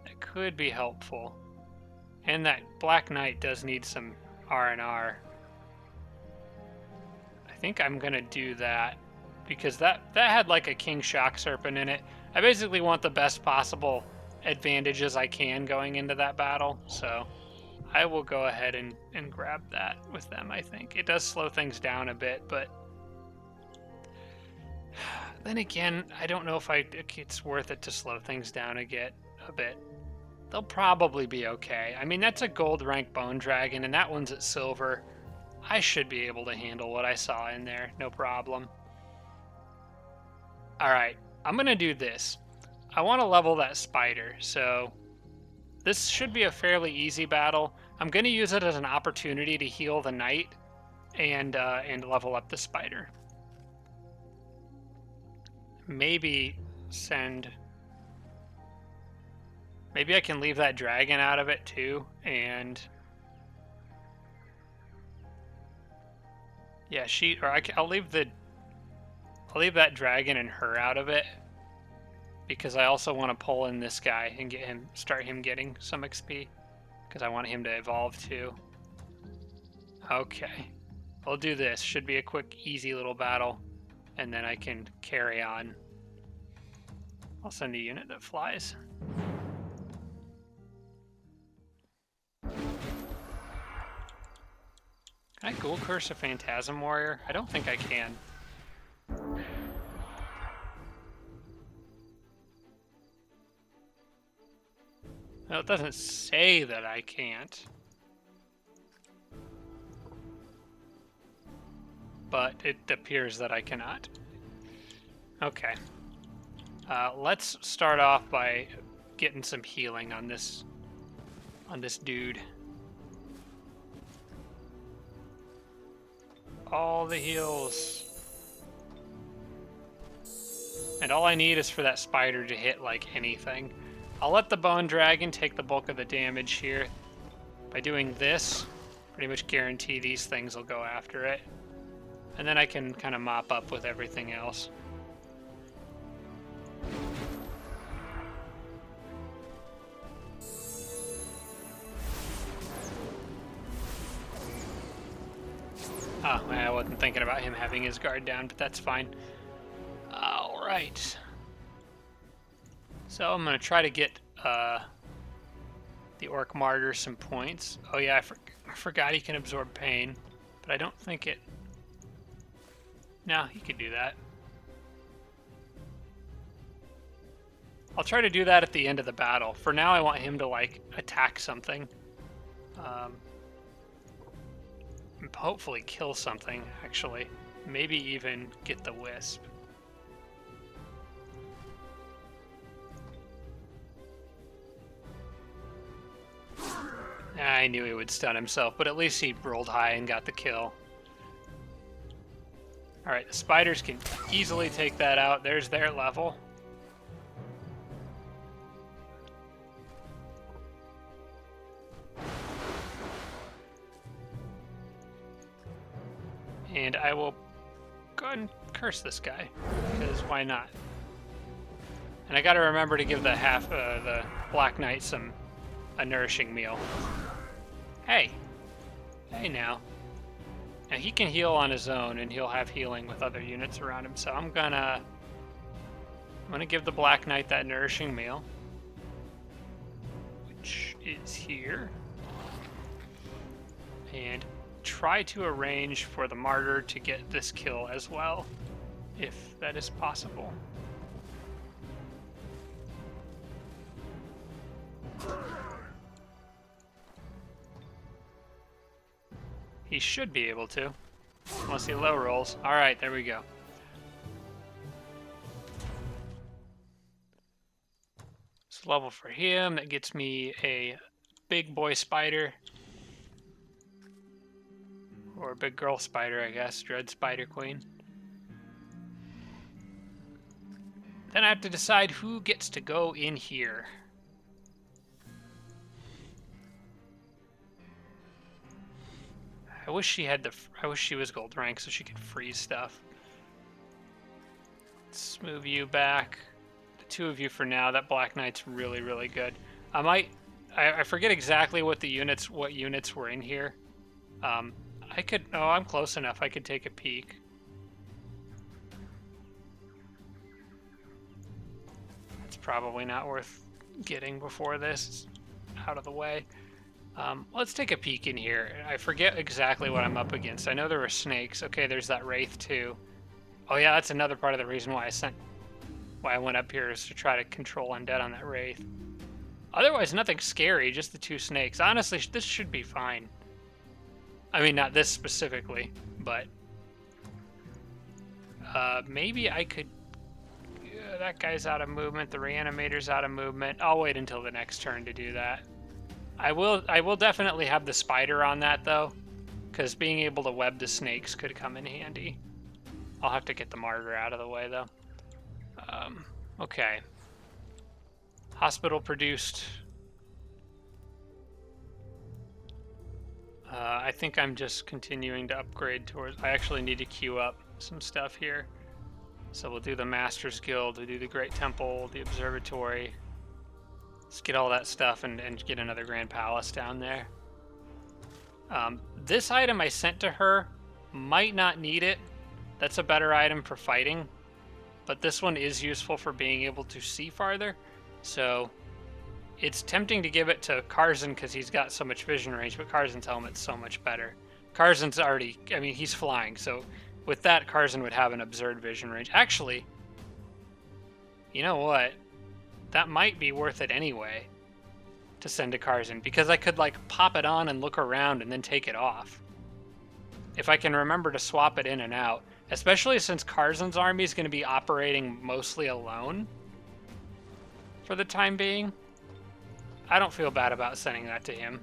That could be helpful. And that Black Knight does need some R&R. I think I'm going to do that. Because that had like a King Shock Serpent in it. I basically want the best possible advantages I can going into that battle, so I will go ahead and grab that with them. I think it does slow things down a bit, but then again, I don't know if it's worth it to slow things down a bit. They'll probably be okay. I mean, that's a gold rank Bone Dragon, and that one's at silver. I should be able to handle what I saw in there, no problem. All right, I'm gonna do this. I want to level that spider, so this should be a fairly easy battle. I'm going to use it as an opportunity to heal the knight and level up the spider. Maybe I can leave that dragon out of it too, and yeah, I'll leave that dragon and her out of it. Because I also want to pull in this guy and start him getting some XP. Because I want him to evolve too. Okay. I'll do this. Should be a quick, easy little battle. And then I can carry on. I'll send a unit that flies. Can I Ghoul Curse a Phantasm Warrior? I don't think I can. Well, it doesn't say that I can't. But it appears that I cannot. Okay. Let's start off by getting some healing on this dude. All the heals. And all I need is for that spider to hit like anything. I'll let the bone dragon take the bulk of the damage here. By doing this, pretty much guarantee these things will go after it. And then I can kind of mop up with everything else. Oh, I wasn't thinking about him having his guard down, but that's fine. Alright. So I'm going to try to get the Orc Martyr some points. Oh yeah, I forgot he can absorb pain, but I don't think it... No, he could do that. I'll try to do that at the end of the battle. For now, I want him to, like, attack something. Hopefully kill something, actually. Maybe even get the wisp. I knew he would stun himself, but at least he rolled high and got the kill. Alright, the spiders can easily take that out. There's their level. And I will go ahead and curse this guy, because why not? And I gotta remember to give the Black Knight a nourishing meal. Hey! Hey now. Now he can heal on his own, and he'll have healing with other units around him, so I'm gonna give the Black Knight that nourishing meal, which is here. And try to arrange for the Martyr to get this kill as well, if that is possible. He should be able to, unless he low rolls. Alright, there we go. So level for him, that gets me a big boy spider. Or a big girl spider, I guess. Dread Spider Queen. Then I have to decide who gets to go in here. I wish she was gold rank so she could freeze stuff. Let's move you back. The two of you for now. That Black Knight's really, really good. I forget exactly what units were in here. I'm close enough. I could take a peek. It's probably not worth getting before this. It's out of the way. Let's take a peek in here. I forget exactly what I'm up against. I know there were snakes. Okay, there's that Wraith too. Oh yeah, that's another part of the reason why I went up here, is to try to control undead on that Wraith. Otherwise, nothing scary, just the two snakes. Honestly, this should be fine. I mean, not this specifically, but maybe I could... that guy's out of movement. The Reanimator's out of movement. I'll wait until the next turn to do that. I will definitely have the spider on that, though, because being able to web the snakes could come in handy. I'll have to get the Martyr out of the way, though. Okay. Hospital produced... I think I'm just continuing to upgrade towards... I actually need to queue up some stuff here. So we'll do the Master's Guild, we'll do the Great Temple, the Observatory. Let's get all that stuff and get another Grand Palace down there. This item I sent to her, might not need it. That's a better item for fighting. But this one is useful for being able to see farther. So it's tempting to give it to Karzan because he's got so much vision range, but Karzan's helmet's so much better. Karzan's already, I mean, he's flying, so with that, Karzan would have an absurd vision range. Actually, you know what? That might be worth it anyway. to send to Karzan, because I could like pop it on and look around and then take it off. If I can remember to swap it in and out, especially since Karzan's army is going to be operating mostly alone for the time being. I don't feel bad about sending that to him,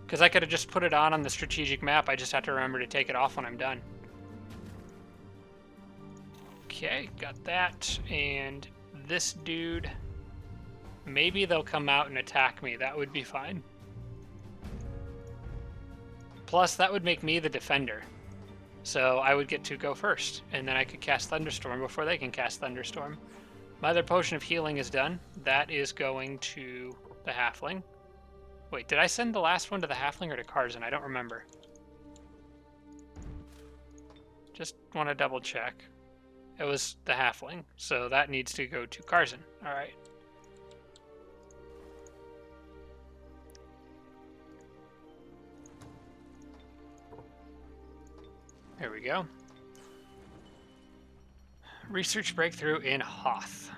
because I could have just put it on the strategic map. I just have to remember to take it off when I'm done. Okay, got that. And this dude, maybe they'll come out and attack me. That would be fine. Plus, that would make me the defender. So I would get to go first, and then I could cast Thunderstorm before they can cast Thunderstorm. My other potion of healing is done. That is going to the halfling. Wait, did I send the last one to the halfling or to Karzan? I don't remember. Just want to double check. It was the halfling, so that needs to go to Karzan. All right. There we go. Research breakthrough in Hoth.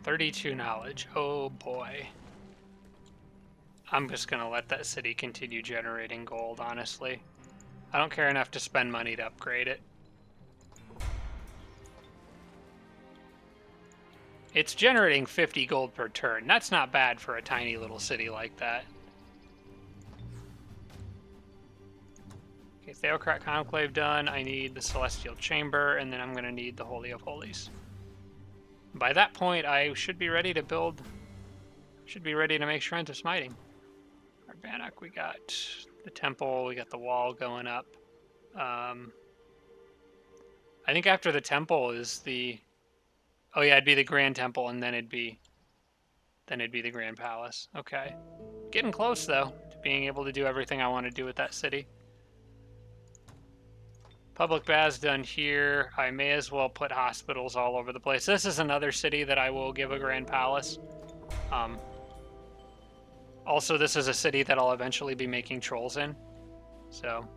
32 knowledge. Oh boy. I'm just going to let that city continue generating gold, honestly. I don't care enough to spend money to upgrade it. It's generating 50 gold per turn. That's not bad for a tiny little city like that. Okay, Theocrat Conclave done. I need the Celestial Chamber, and then I'm going to need the Holy of Holies. By that point, I should be ready to build... Should be ready to make Shrines of Smiting. Bannock, we got the temple, we got the wall going up. I think after the temple is the... Oh yeah, it'd be the Grand Temple, and then it'd be the Grand Palace. Okay. Getting close, though, to being able to do everything I want to do with that city. Public baths done here. I may as well put hospitals all over the place. This is another city that I will give a Grand Palace. Also, this is a city that I'll eventually be making trolls in. So,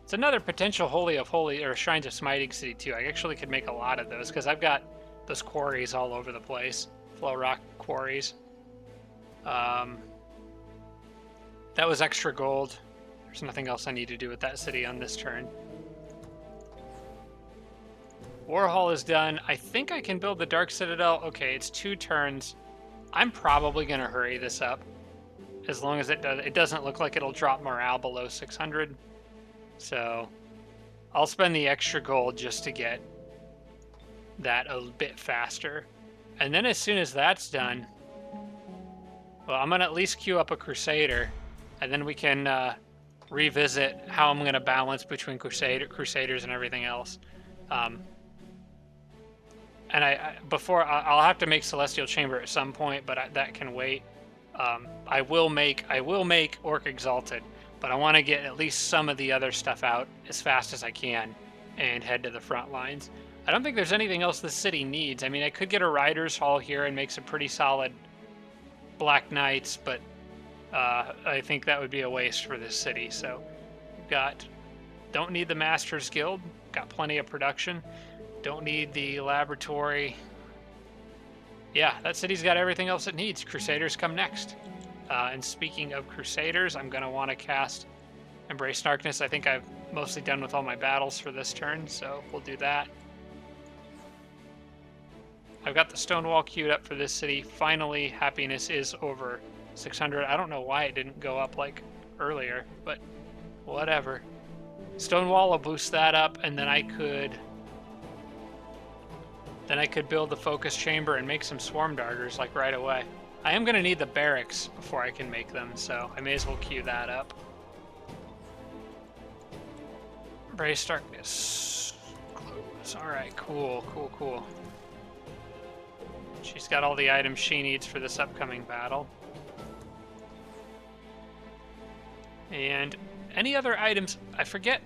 it's another potential Holy of Holy, or Shrines of Smiting city, too. I actually could make a lot of those, because I've got those quarries all over the place. Flow rock quarries. That was extra gold. There's nothing else I need to do with that city on this turn. War Hall is done. I think I can build the Dark Citadel. Okay, it's 2 turns. I'm probably going to hurry this up. As long as it doesn't look like it'll drop morale below 600. So I'll spend the extra gold just to get that a bit faster. And then as soon as that's done, well, I'm going to at least queue up a Crusader, and then we can revisit how I'm going to balance between Crusaders and everything else. And I'll have to make Celestial Chamber at some point, but that can wait. I will make Orc Exalted, but I want to get at least some of the other stuff out as fast as I can and head to the front lines. I don't think there's anything else the city needs. I mean, I could get a Riders Hall here and make some pretty solid Black Knights, but I think that would be a waste for this city. So we've don't need the Masters Guild, got plenty of production. Don't need the laboratory. Yeah, that city's got everything else it needs. Crusaders come next. And speaking of Crusaders, I'm going to want to cast Embrace Darkness. I think I've mostly done with all my battles for this turn, so we'll do that. I've got the stone wall queued up for this city. Finally, happiness is over 600. I don't know why it didn't go up like earlier, but whatever. Stone wall will boost that up, and then I could build the focus chamber and make some swarm darters like right away. I am going to need the barracks before I can make them, so I may as well queue that up. Embrace Darkness. Close. Alright, cool. She's got all the items she needs for this upcoming battle. And any other items? I forget.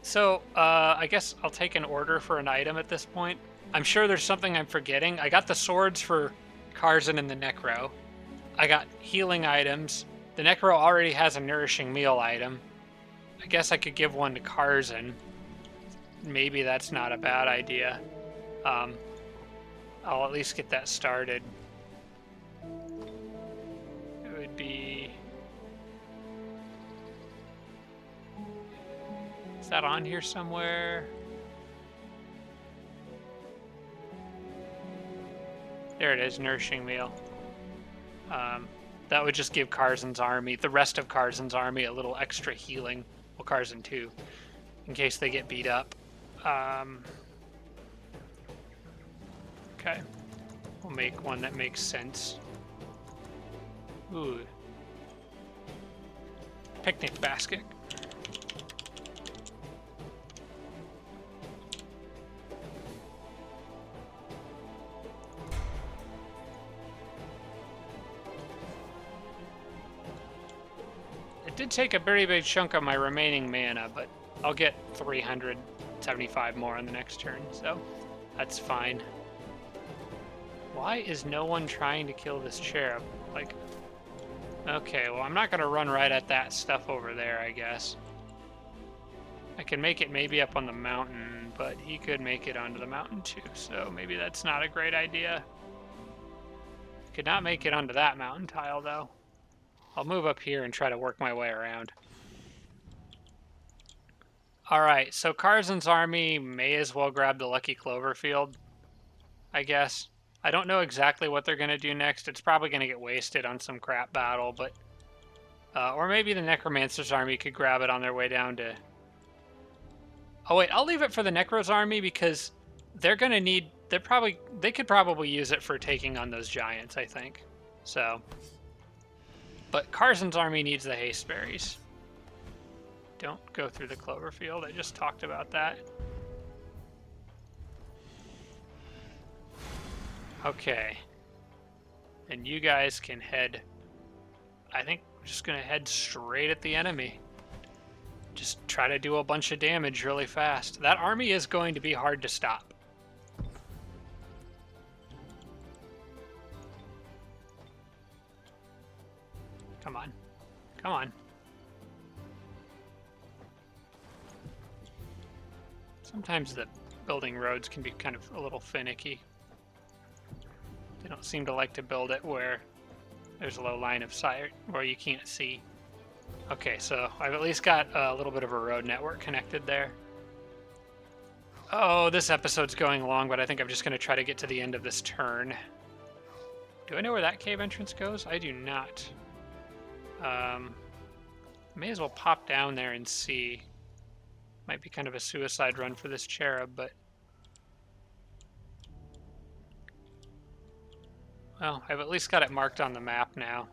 So, I guess I'll take an order for an item at this point. I'm sure there's something I'm forgetting. I got the swords for Karzan and the Necro. I got healing items. The Necro already has a nourishing meal item. I guess I could give one to Karzan. Maybe that's not a bad idea. I'll at least get that started. Is that on here somewhere? There it is, nourishing meal. That would just give Karzen's army, the rest of Karzen's army, a little extra healing. Well, Karzen too, in case they get beat up. Okay. We'll make one that makes sense. Ooh. Picnic basket. It did take a very big chunk of my remaining mana, but I'll get 375 more on the next turn, so that's fine. Why is no one trying to kill this cherub? Like, okay, well, I'm not going to run right at that stuff over there, I guess. I can make it maybe up on the mountain, but he could make it onto the mountain too, so maybe that's not a great idea. Could not make it onto that mountain tile, though. I'll move up here and try to work my way around. Alright, so Karzen's army may as well grab the Lucky Clover Field, I guess. I don't know exactly what they're going to do next. It's probably going to get wasted on some crap battle, but... or maybe the Necromancer's army could grab it on their way down to... Oh wait, I'll leave it for the Necro's army because they're going to need... They could probably use it for taking on those giants, I think. So... But Karzen's army needs the haste berries. Don't go through the clover field. I just talked about that. Okay. And you guys can head... I think we're just going to head straight at the enemy. Just try to do a bunch of damage really fast. That army is going to be hard to stop. Come on. Come on. Sometimes the building roads can be kind of a little finicky. They don't seem to like to build it where there's a low line of sight, where you can't see. Okay, so I've at least got a little bit of a road network connected there. Oh, this episode's going long, but I think I'm just going to try to get to the end of this turn. Do I know where that cave entrance goes? I do not. May as well pop down there and see. Might be kind of a suicide run for this cherub, but... Well, I've at least got it marked on the map now.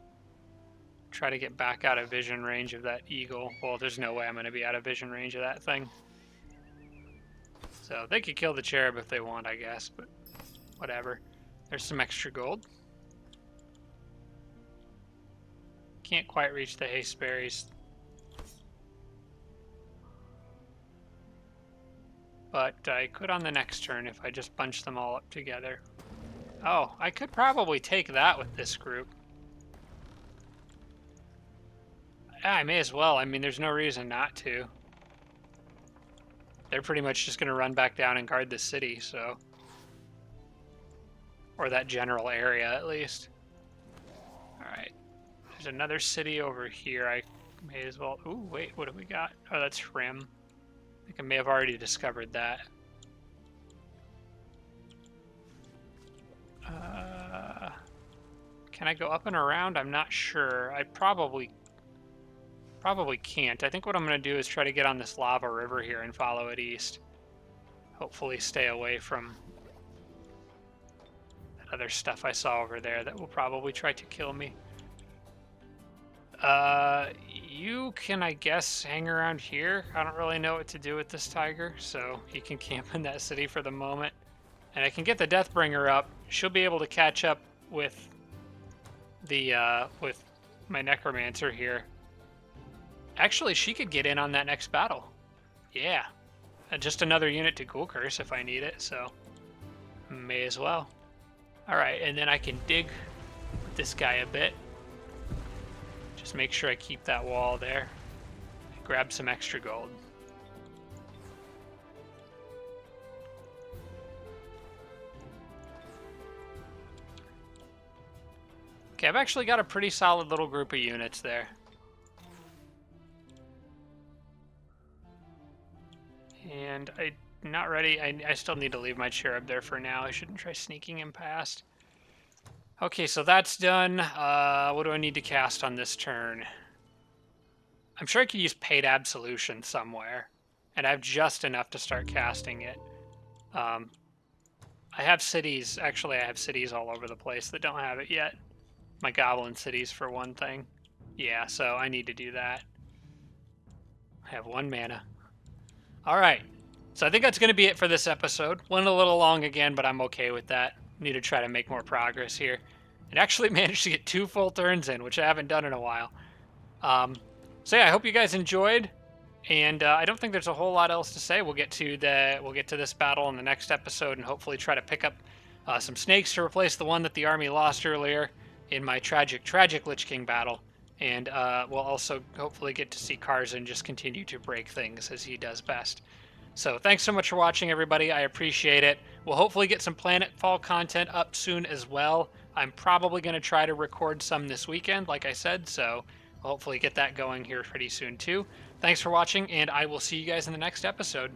Try to get back out of vision range of that eagle. Well, there's no way I'm going to be out of vision range of that thing. So they could kill the cherub if they want, I guess, but whatever. There's some extra gold. Can't quite reach the haste berries. But I could on the next turn if I just bunch them all up together. Oh, I could probably take that with this group. Yeah, I may as well. I mean, there's no reason not to. They're pretty much just going to run back down and guard the city, so... Or that general area, at least. Alright. There's another city over here. I may as well... Ooh, wait, what do we got? Oh, that's Rim. I think I may have already discovered that. Can I go up and around? I'm not sure. I probably can't. I think what I'm going to do is try to get on this lava river here and follow it east. Hopefully stay away from that other stuff I saw over there that will probably try to kill me. You can, I guess, hang around here. I don't really know what to do with this tiger, so he can camp in that city for the moment. And I can get the Deathbringer up. She'll be able to catch up with the, with my Necromancer here. Actually, she could get in on that next battle. Yeah. Just another unit to Ghoul Curse if I need it, so may as well. Alright, and then I can dig with this guy a bit. Just make sure I keep that wall there. Grab some extra gold. Okay, I've actually got a pretty solid little group of units there. And I'm not ready. I still need to leave my cherub there for now. I shouldn't try sneaking him past. Okay, so that's done. What do I need to cast on this turn? I'm sure I could use Paid Absolution somewhere. And I have just enough to start casting it. I have cities. Actually, I have cities all over the place that don't have it yet. My goblin cities, for one thing. Yeah, so I need to do that. I have 1 mana. All right. So I think that's going to be it for this episode. Went a little long again, but I'm okay with that. Need to try to make more progress here. And actually managed to get 2 full turns in, which I haven't done in a while. So yeah, I hope you guys enjoyed. And I don't think there's a whole lot else to say. We'll get to this battle in the next episode, and hopefully try to pick up some snakes to replace the one that the army lost earlier in my tragic Lich King battle. And we'll also hopefully get to see Karzan just continue to break things as he does best. So thanks so much for watching, everybody. I appreciate it. We'll hopefully get some Planetfall content up soon as well. I'm probably going to try to record some this weekend, like I said, so we'll hopefully get that going here pretty soon too. Thanks for watching, and I will see you guys in the next episode.